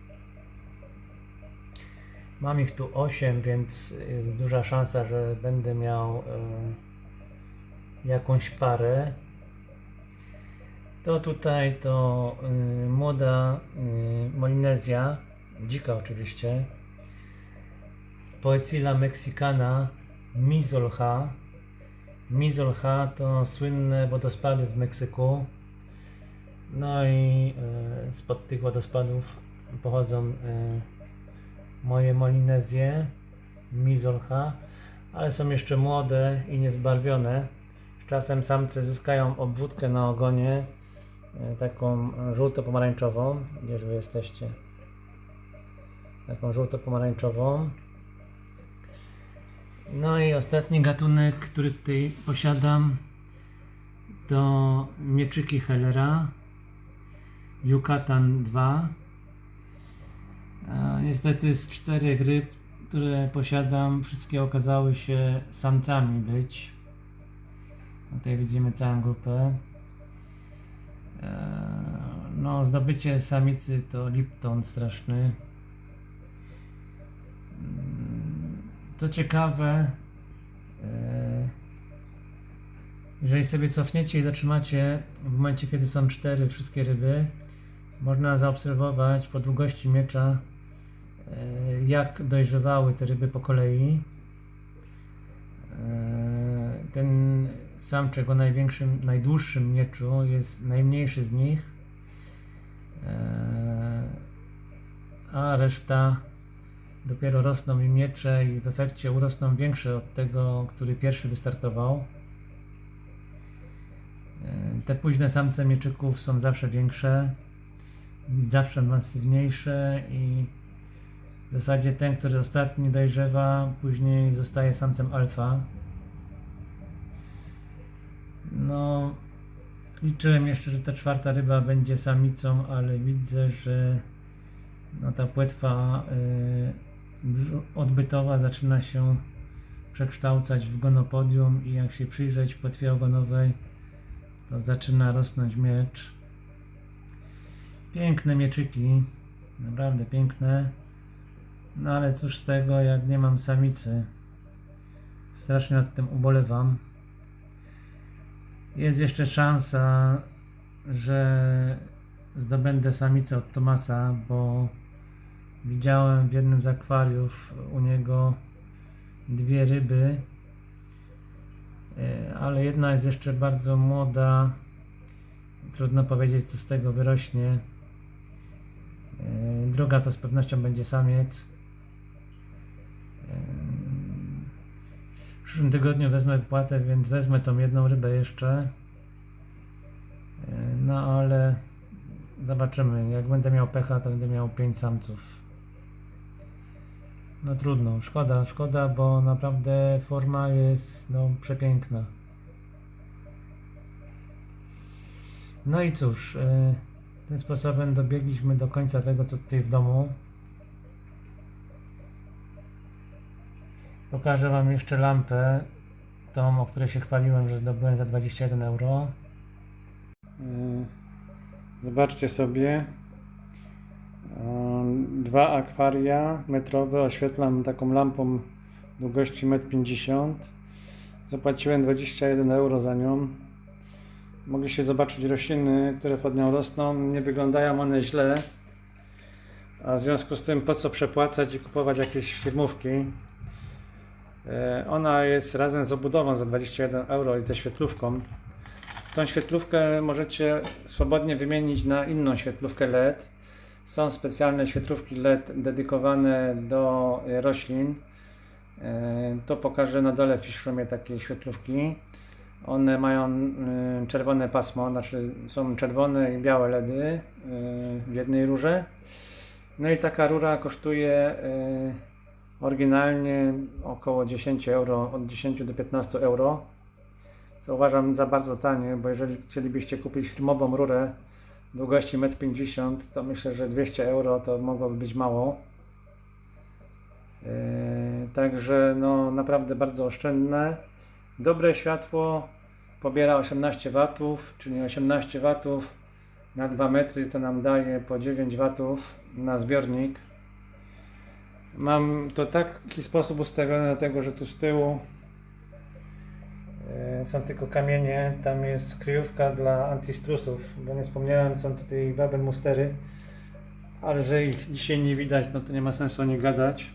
Mam ich tu 8, więc jest duża szansa, że będę miał jakąś parę. To tutaj to młoda Molinezja, dzika oczywiście, Poecilla mexicana Mizolha. Mizolha to słynne wodospady w Meksyku. No i spod tych wodospadów pochodzą moje Molinezje Mizolha, ale są jeszcze młode i niewybarwione. Z czasem samce zyskają obwódkę na ogonie, taką żółto-pomarańczową. Gdzież wy jesteście? Taką żółto-pomarańczową. No i ostatni gatunek, który tutaj posiadam, to mieczyki Hellera Yucatan 2. Niestety z 4 ryb, które posiadam, wszystkie okazały się samcami być. Tutaj widzimy całą grupę. No, zdobycie samicy to Lipton straszny. Co ciekawe, jeżeli sobie cofniecie i zatrzymacie w momencie, kiedy są 4 wszystkie ryby, można zaobserwować po długości miecza, jak dojrzewały te ryby po kolei. Ten samczyk o największym, najdłuższym mieczu jest najmniejszy z nich, a reszta dopiero rosną im miecze i w efekcie urosną większe od tego, który pierwszy wystartował. Te późne samce mieczyków są zawsze większe, zawsze masywniejsze i w zasadzie ten, który ostatni dojrzewa, później zostaje samcem alfa. No, liczyłem jeszcze, że ta 4. ryba będzie samicą, ale widzę, że no, ta płetwa odbytowa zaczyna się przekształcać w gonopodium i jak się przyjrzeć płetwie ogonowej, to zaczyna rosnąć miecz. Piękne mieczyki, naprawdę piękne. No ale cóż z tego, jak nie mam samicy. Strasznie nad tym ubolewam. Jest jeszcze szansa, że zdobędę samicę od Tomasa, bo widziałem w jednym z akwariów u niego 2 ryby, ale jedna jest jeszcze bardzo młoda. Trudno powiedzieć, co z tego wyrośnie. Druga to z pewnością będzie samiec. W przyszłym tygodniu wezmę wypłatę, więc wezmę tą jedną rybę jeszcze. No ale zobaczymy. Jak będę miał pecha, to będę miał 5 samców. No trudno, szkoda, bo naprawdę forma jest no, przepiękna. No i cóż, tym sposobem dobiegliśmy do końca tego, co tutaj w domu. Pokażę wam jeszcze lampę, tą, o której się chwaliłem, że zdobyłem za 21 euro. Zobaczcie sobie. 2 akwaria metrowe oświetlam taką lampą długości 1,50 m. Zapłaciłem 21 euro za nią. mogliście zobaczyć rośliny, które pod nią rosną. Nie wyglądają one źle, a w związku z tym po co przepłacać i kupować jakieś firmówki. Ona jest razem z obudową za 21 euro i ze świetlówką. Tą świetlówkę możecie swobodnie wymienić na inną świetlówkę LED. Są specjalne świetlówki LED dedykowane do roślin. To pokażę na dole w Fishroomie takie świetlówki. One mają czerwone pasmo, znaczy są czerwone i białe LEDy w jednej rurze. No i taka rura kosztuje oryginalnie około 10 euro, od 10 do 15 euro. Co uważam za bardzo tanie, bo jeżeli chcielibyście kupić firmową rurę długości 1,50 m, to myślę, że 200 euro to mogłoby być mało. Także no naprawdę bardzo oszczędne. Dobre światło pobiera 18 W, czyli 18 W na 2 metry to nam daje po 9 W na zbiornik. Mam to taki sposób ustawiony, dlatego że tu z tyłu są tylko kamienie, tam jest kryjówka dla antistrusów, bo nie wspomniałem, są tutaj Webmustery, ale że ich dzisiaj nie widać, no to nie ma sensu o nich gadać.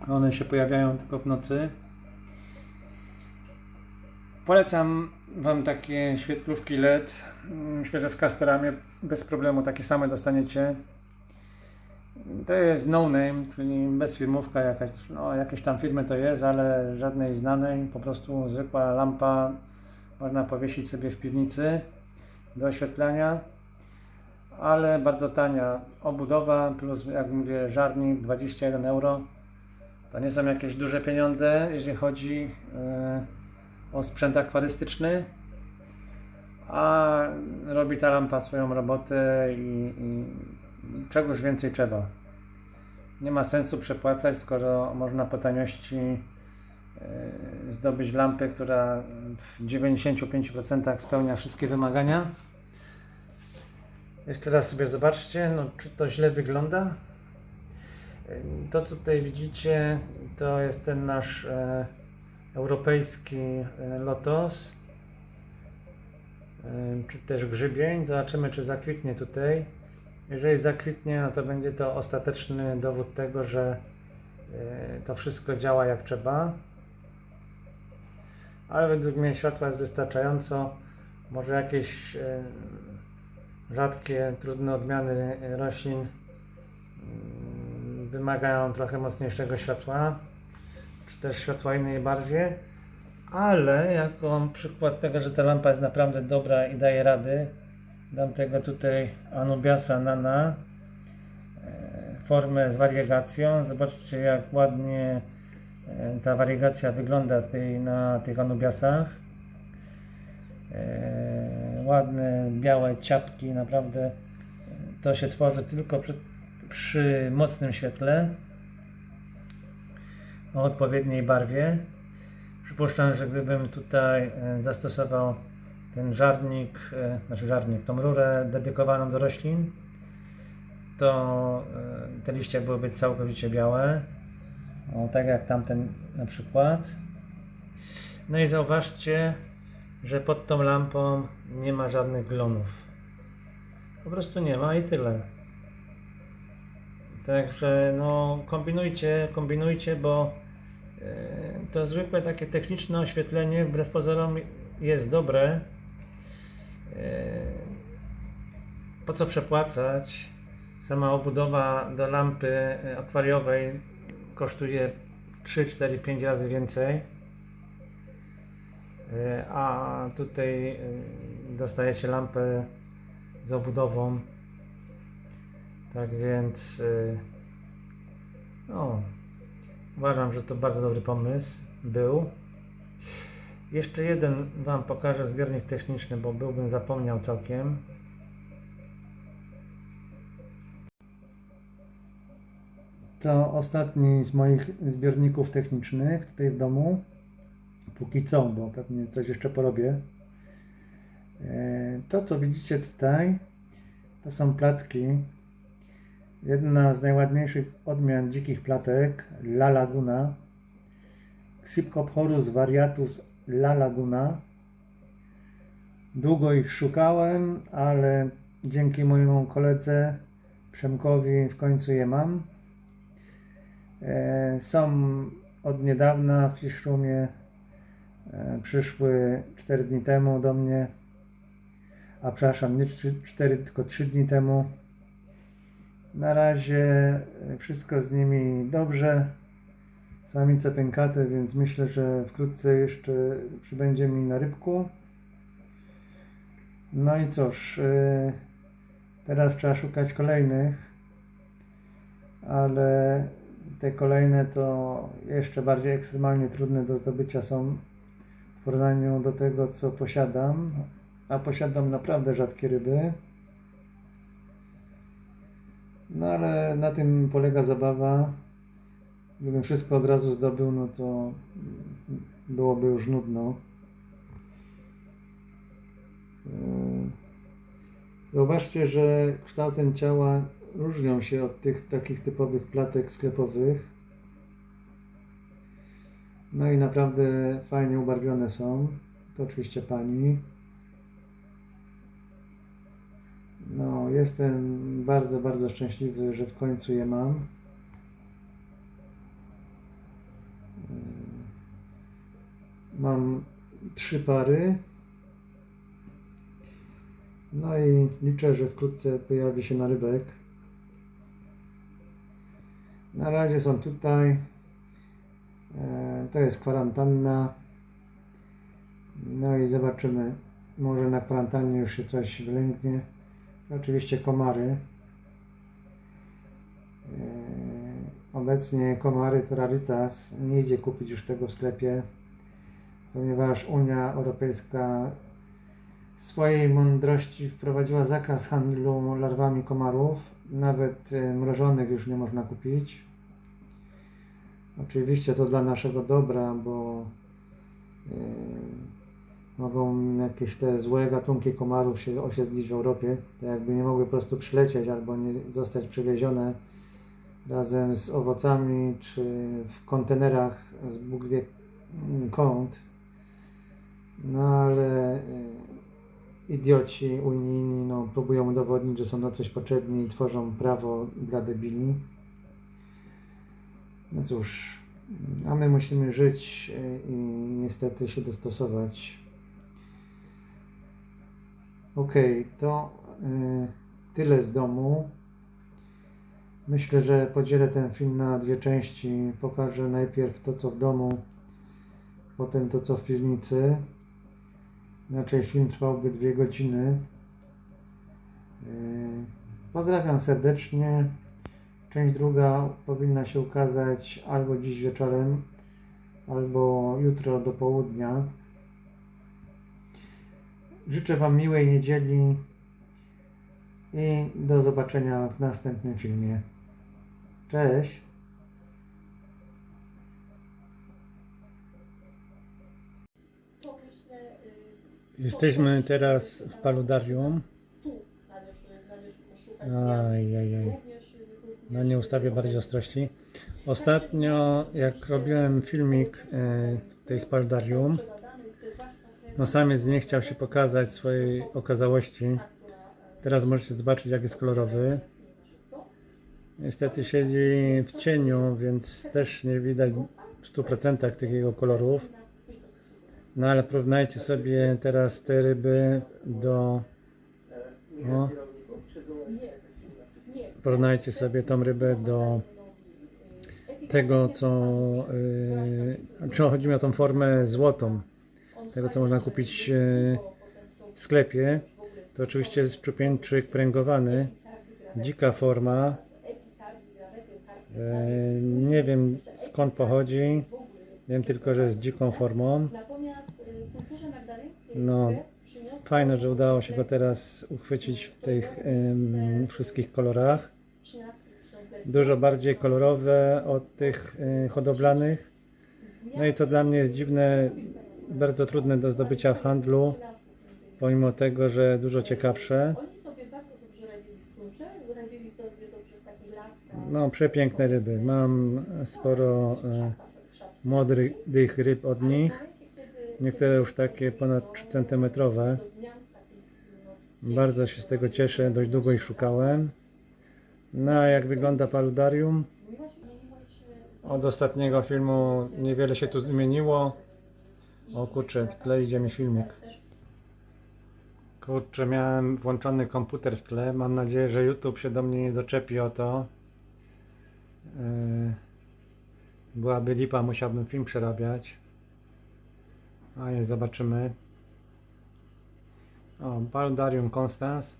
One się pojawiają tylko w nocy. Polecam Wam takie świetlówki LED. Myślę, że w Castoramie bez problemu takie same dostaniecie. To jest no name, czyli bezfirmówka jakaś, no jakieś tam firmy to jest, ale żadnej znanej, po prostu zwykła lampa można powiesić sobie w piwnicy do oświetlania, ale bardzo tania obudowa plus, jak mówię, żarnik 21 euro. To nie są jakieś duże pieniądze, jeżeli chodzi o sprzęt akwarystyczny, a robi ta lampa swoją robotę i czegoś więcej trzeba. Nie ma sensu przepłacać, skoro można po taniości zdobyć lampę, która w 95% spełnia wszystkie wymagania. Jeszcze raz sobie zobaczcie, no, czy to źle wygląda. To, co tutaj widzicie, to jest ten nasz europejski lotos, czy też grzybień. Zobaczymy, czy zakwitnie tutaj. Jeżeli zakwitnie, no to będzie to ostateczny dowód tego, że to wszystko działa jak trzeba. Ale według mnie światła jest wystarczająco. Może jakieś rzadkie, trudne odmiany roślin wymagają trochę mocniejszego światła, czy też światła innej barwie, ale jako przykład tego, że ta lampa jest naprawdę dobra i daje rady, dam tego tutaj Anubiasa Nana, formę z wariegacją. Zobaczcie, jak ładnie ta wariegacja wygląda tutaj na tych Anubiasach. Ładne białe ciapki, naprawdę to się tworzy tylko przy mocnym świetle o odpowiedniej barwie. Przypuszczam, że gdybym tutaj zastosował ten żarnik, tą rurę dedykowaną do roślin, to te liście byłyby całkowicie białe, tak jak tamten na przykład. No i zauważcie, że pod tą lampą nie ma żadnych glonów. Po prostu nie ma i tyle. Także no kombinujcie, bo to zwykłe takie techniczne oświetlenie wbrew pozorom jest dobre. Po co przepłacać? Sama obudowa do lampy akwariowej kosztuje 3, 4, 5 razy więcej, a tutaj dostajecie lampę z obudową. Tak więc no, uważam, że to bardzo dobry pomysł był. Jeszcze jeden Wam pokażę zbiornik techniczny, bo byłbym zapomniał całkiem. To ostatni z moich zbiorników technicznych tutaj w domu. Póki co, bo pewnie coś jeszcze porobię. To, co widzicie tutaj, to są platki. Jedna z najładniejszych odmian dzikich platek, La Laguna. Xiphophorus variatus La Laguna. Długo ich szukałem, ale dzięki mojemu koledze Przemkowi w końcu je mam. Są od niedawna w Fiszrumie. Przyszły 4 dni temu do mnie, a przepraszam, nie 4, tylko 3 dni temu. Na razie wszystko z nimi dobrze. Samice pękate, więc myślę, że wkrótce jeszcze przybędzie mi na rybku. No i cóż, teraz trzeba szukać kolejnych, ale te kolejne to jeszcze bardziej ekstremalnie trudne do zdobycia są w porównaniu do tego, co posiadam, a posiadam naprawdę rzadkie ryby. No ale na tym polega zabawa. Gdybym wszystko od razu zdobył, no to byłoby już nudno. Zauważcie, że kształtem ciała różnią się od tych takich typowych platek sklepowych. No i naprawdę fajnie ubarwione są. To oczywiście pani. No, jestem bardzo, bardzo szczęśliwy, że w końcu je mam. Mam 3 pary. No i liczę, że wkrótce pojawi się narybek. Na razie są tutaj. To jest kwarantanna. No i zobaczymy. Może na kwarantannie już się coś wylęgnie. To oczywiście komary. Obecnie komary to rarytas. Nie idzie kupić już tego w sklepie, ponieważ Unia Europejska w swojej mądrości wprowadziła zakaz handlu larwami komarów. Nawet mrożonych już nie można kupić. Oczywiście to dla naszego dobra, bo mogą jakieś te złe gatunki komarów się osiedlić w Europie, tak jakby nie mogły po prostu przylecieć albo nie zostać przywiezione razem z owocami czy w kontenerach z Bóg wie kąt. No ale idioci unijni próbują udowodnić, że są na coś potrzebni i tworzą prawo dla debili. No cóż, a my musimy żyć i niestety się dostosować. Okej, to tyle z domu. Myślę, że podzielę ten film na 2 części. Pokażę najpierw to, co w domu, potem to, co w piwnicy. Inaczej film trwałby 2 godziny. Pozdrawiam serdecznie. Część druga powinna się ukazać albo dziś wieczorem, albo jutro do południa. Życzę Wam miłej niedzieli i do zobaczenia w następnym filmie. Cześć! Jesteśmy teraz w paludarium. Ajajaj. No nie ustawię bardziej ostrości. Ostatnio jak robiłem filmik tej z paludarium, no samiec nie chciał się pokazać swojej okazałości. Teraz możecie zobaczyć, jak jest kolorowy. Niestety siedzi w cieniu, więc też nie widać w 100% tych jego kolorów. No ale porównajcie sobie teraz te ryby do... No, porównajcie sobie tą rybę do tego, co... chodzi mi o tą formę złotą. Tego, co można kupić w sklepie. To oczywiście jest szczupieńczyk pręgowany. Dzika forma. Nie wiem, skąd pochodzi. Wiem tylko, że jest dziką formą. No, fajne, że udało się go teraz uchwycić w tych wszystkich kolorach. Dużo bardziej kolorowe od tych hodowlanych. No i co dla mnie jest dziwne, bardzo trudne do zdobycia w handlu, pomimo tego, że dużo ciekawsze. No, przepiękne ryby. Mam sporo młodych ryb od nich. Niektóre już takie ponad 3 cm. Bardzo się z tego cieszę, dość długo ich szukałem. No a jak wygląda paludarium? Od ostatniego filmu niewiele się tu zmieniło. O kurczę, w tle idzie mi filmik. Kurczę, miałem włączony komputer w tle. Mam nadzieję, że YouTube się do mnie nie doczepi o to. Byłaby lipa, musiałbym film przerabiać. A nie, zobaczymy. O, Paludarium Constance.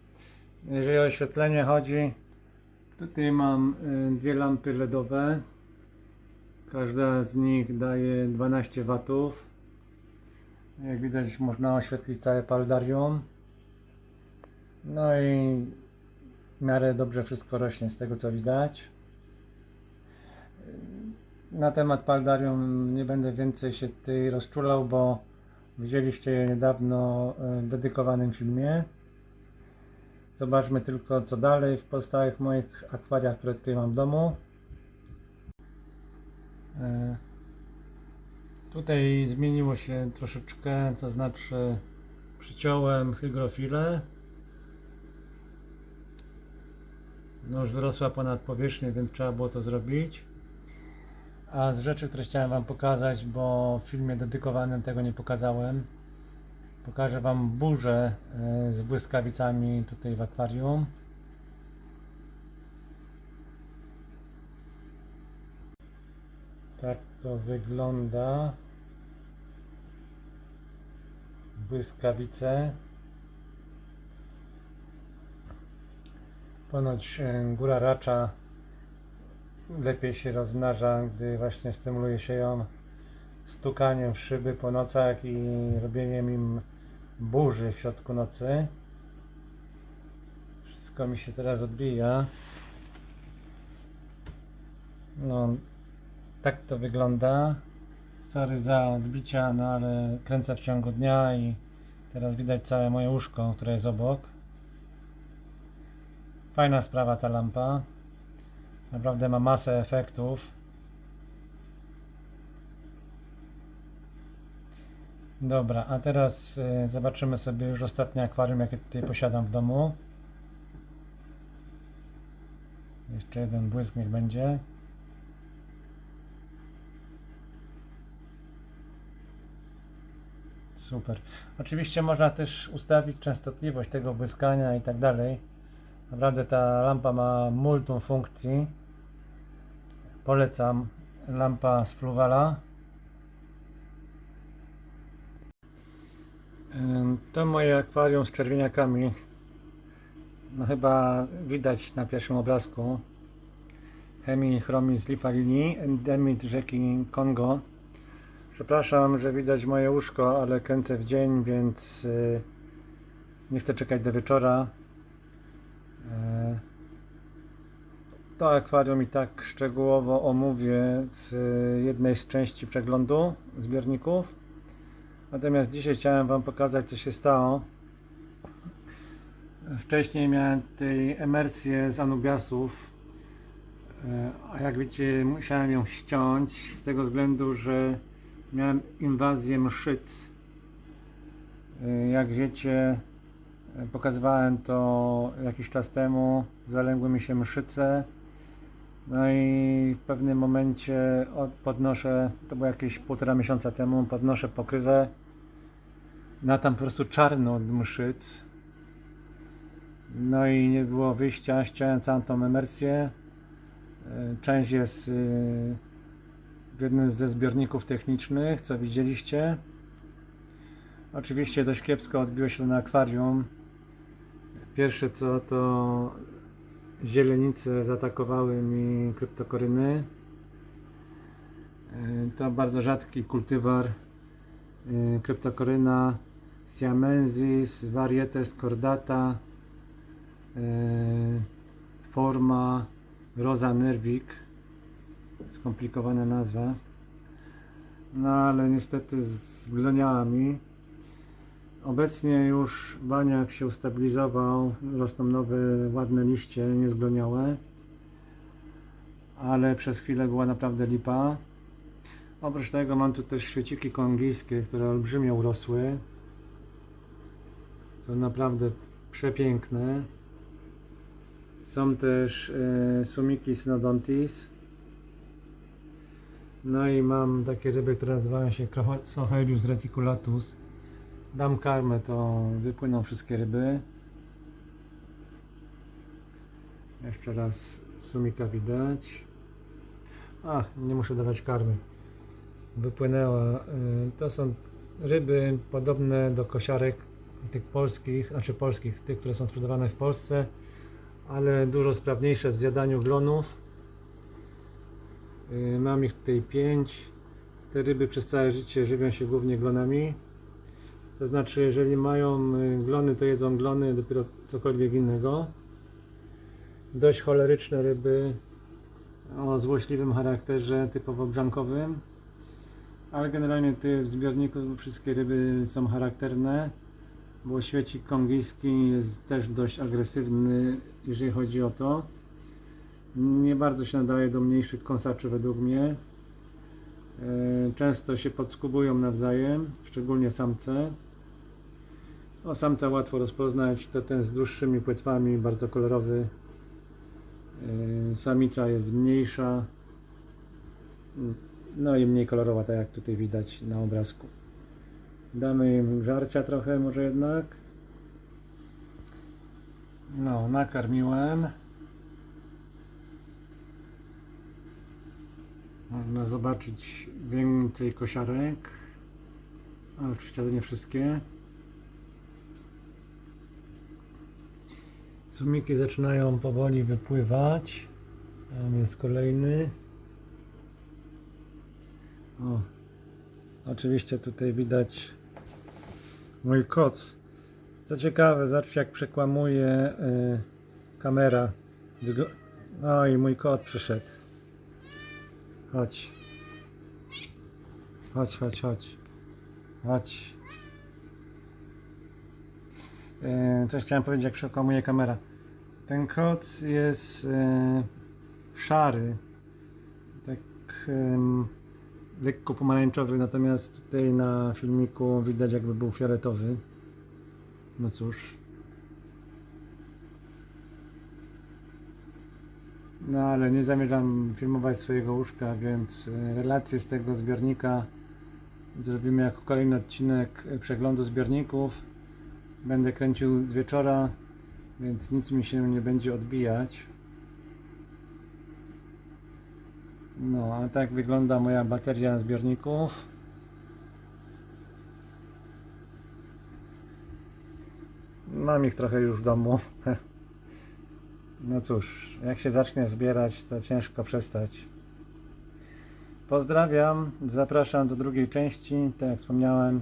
Jeżeli o oświetlenie chodzi, tutaj mam dwie lampy LEDowe. Każda z nich daje 12 W. Jak widać, można oświetlić całe paludarium. No i w miarę dobrze wszystko rośnie z tego co widać. Na temat paludarium nie będę więcej się tutaj rozczulał, bo widzieliście je niedawno w dedykowanym filmie. Zobaczmy tylko co dalej w pozostałych moich akwariach, które tutaj mam w domu. Tutaj zmieniło się troszeczkę, to znaczy przyciąłem hygrofilę. No już wyrosła ponad powierzchnię, więc trzeba było to zrobić. A z rzeczy, które chciałem Wam pokazać, bo w filmie dedykowanym tego nie pokazałem, pokażę Wam burzę z błyskawicami tutaj w akwarium. Tak to wygląda. Błyskawice. Ponoć góra racza lepiej się rozmnaża, gdy właśnie stymuluje się ją stukaniem w szyby po nocach i robieniem im burzy w środku nocy. Wszystko mi się teraz odbija. No, tak to wygląda. Sorry za odbicia, no ale kręcę w ciągu dnia i teraz widać całe moje łóżko, które jest obok. Fajna sprawa ta lampa. Naprawdę ma masę efektów. Dobra, a teraz zobaczymy sobie już ostatnie akwarium, jakie tutaj posiadam w domu. Jeszcze jeden błysk niech będzie. Super. Oczywiście można też ustawić częstotliwość tego błyskania i tak dalej. Naprawdę ta lampa ma multum funkcji. Polecam. Lampa z Fluvala. To moje akwarium z czerwieniakami. No chyba widać na pierwszym obrazku. Hemichromis liphalini, endemit rzeki Kongo. Przepraszam, że widać moje łóżko, ale kręcę w dzień, więc nie chcę czekać do wieczora. To akwarium i tak szczegółowo omówię w jednej z części przeglądu zbiorników. Natomiast dzisiaj chciałem Wam pokazać, co się stało. Wcześniej miałem tutaj emersję z anubiasów, a jak widzicie musiałem ją ściąć z tego względu, że miałem inwazję mszyc. Jak wiecie, pokazywałem to jakiś czas temu, zalęgły mi się mszyce. No i w pewnym momencie podnoszę, to było jakieś 1,5 miesiąca temu, podnoszę pokrywę na tam po prostu czarno od mszyc. No i nie było wyjścia, ściąłem całą tą emersję. Część jest w jednym ze zbiorników technicznych, co widzieliście. Oczywiście dość kiepsko odbiło się na akwarium. Pierwsze co to zielenice zaatakowały mi kryptokoryny. To bardzo rzadki kultywar kryptokoryna siamensis varietes cordata forma rosa nervic. Skomplikowana nazwa. No ale niestety zgloniała mi. Obecnie już baniak się ustabilizował, rosną nowe, ładne liście, niezgloniałe, ale przez chwilę była naprawdę lipa. Oprócz tego mam tu też świeciki kongijskie, które olbrzymie urosły. Są naprawdę przepiękne. Są też sumiki Synodontis. No i mam takie ryby, które nazywają się Sohelius reticulatus. Dam karmę, to wypłyną wszystkie ryby. Jeszcze raz sumika widać. Nie muszę dawać karmy. Wypłynęła. To są ryby podobne do kosiarek tych polskich, tych, które są sprzedawane w Polsce, ale dużo sprawniejsze w zjadaniu glonów. Mam ich tutaj 5. Te ryby przez całe życie żywią się głównie glonami. To znaczy, jeżeli mają glony, to jedzą glony, dopiero cokolwiek innego. Dość choleryczne ryby o złośliwym charakterze, typowo brzankowym. Ale generalnie w zbiorniku wszystkie ryby są charakterne, bo świecik kongijski jest też dość agresywny, jeżeli chodzi o to. Nie bardzo się nadaje do mniejszych kąsaczy według mnie. Często się podskubują nawzajem, szczególnie samce. Samca łatwo rozpoznać, to ten z dłuższymi płetwami, bardzo kolorowy. Samica jest mniejsza, no i mniej kolorowa, tak jak tutaj widać na obrazku. Damy im żarcia trochę może jednak. No, nakarmiłem. Można zobaczyć więcej kosiarek. Oczywiście to nie wszystkie. Sumiki zaczynają powoli wypływać. Tam jest kolejny. Oczywiście tutaj widać mój koc. Co ciekawe, zobaczcie jak przekłamuje kamera. I mój kot przyszedł. Chodź. Chodź. Coś chciałem powiedzieć, jak przekłamuje kamera. Ten koc jest szary. Tak lekko pomarańczowy, natomiast tutaj na filmiku widać jakby był fioletowy. No cóż. No ale nie zamierzam filmować swojego łóżka, więc relacje z tego zbiornika zrobimy jako kolejny odcinek przeglądu zbiorników. Będę kręcił z wieczora, więc nic mi się nie będzie odbijać. No, a tak wygląda moja bateria zbiorników. Mam ich trochę już w domu. No cóż, jak się zacznie zbierać, to ciężko przestać. Pozdrawiam, zapraszam do drugiej części. Tak jak wspomniałem,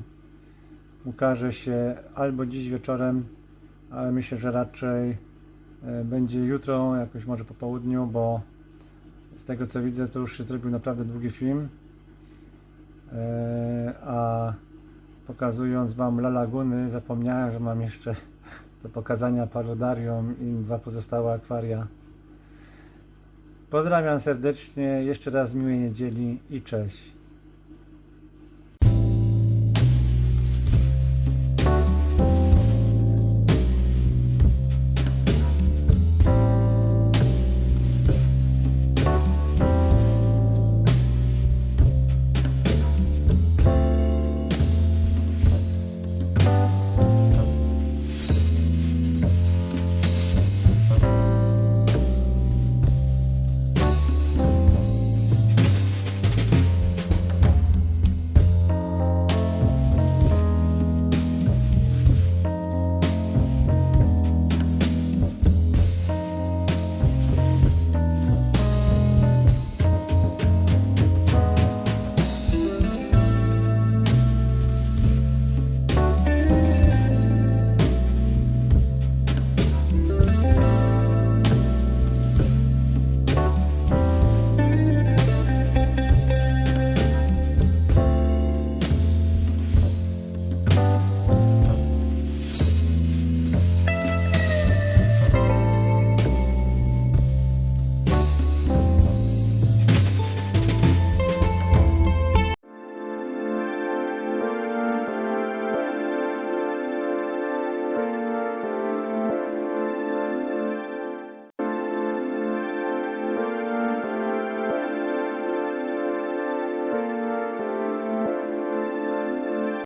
ukaże się albo dziś wieczorem, ale myślę, że raczej będzie jutro, jakoś może po południu, bo z tego co widzę, to już się zrobił naprawdę długi film. A pokazując Wam La Laguny, zapomniałem, że mam jeszcze do pokazania Paludarium i 2 pozostałe akwaria. Pozdrawiam serdecznie, jeszcze raz miłej niedzieli i cześć.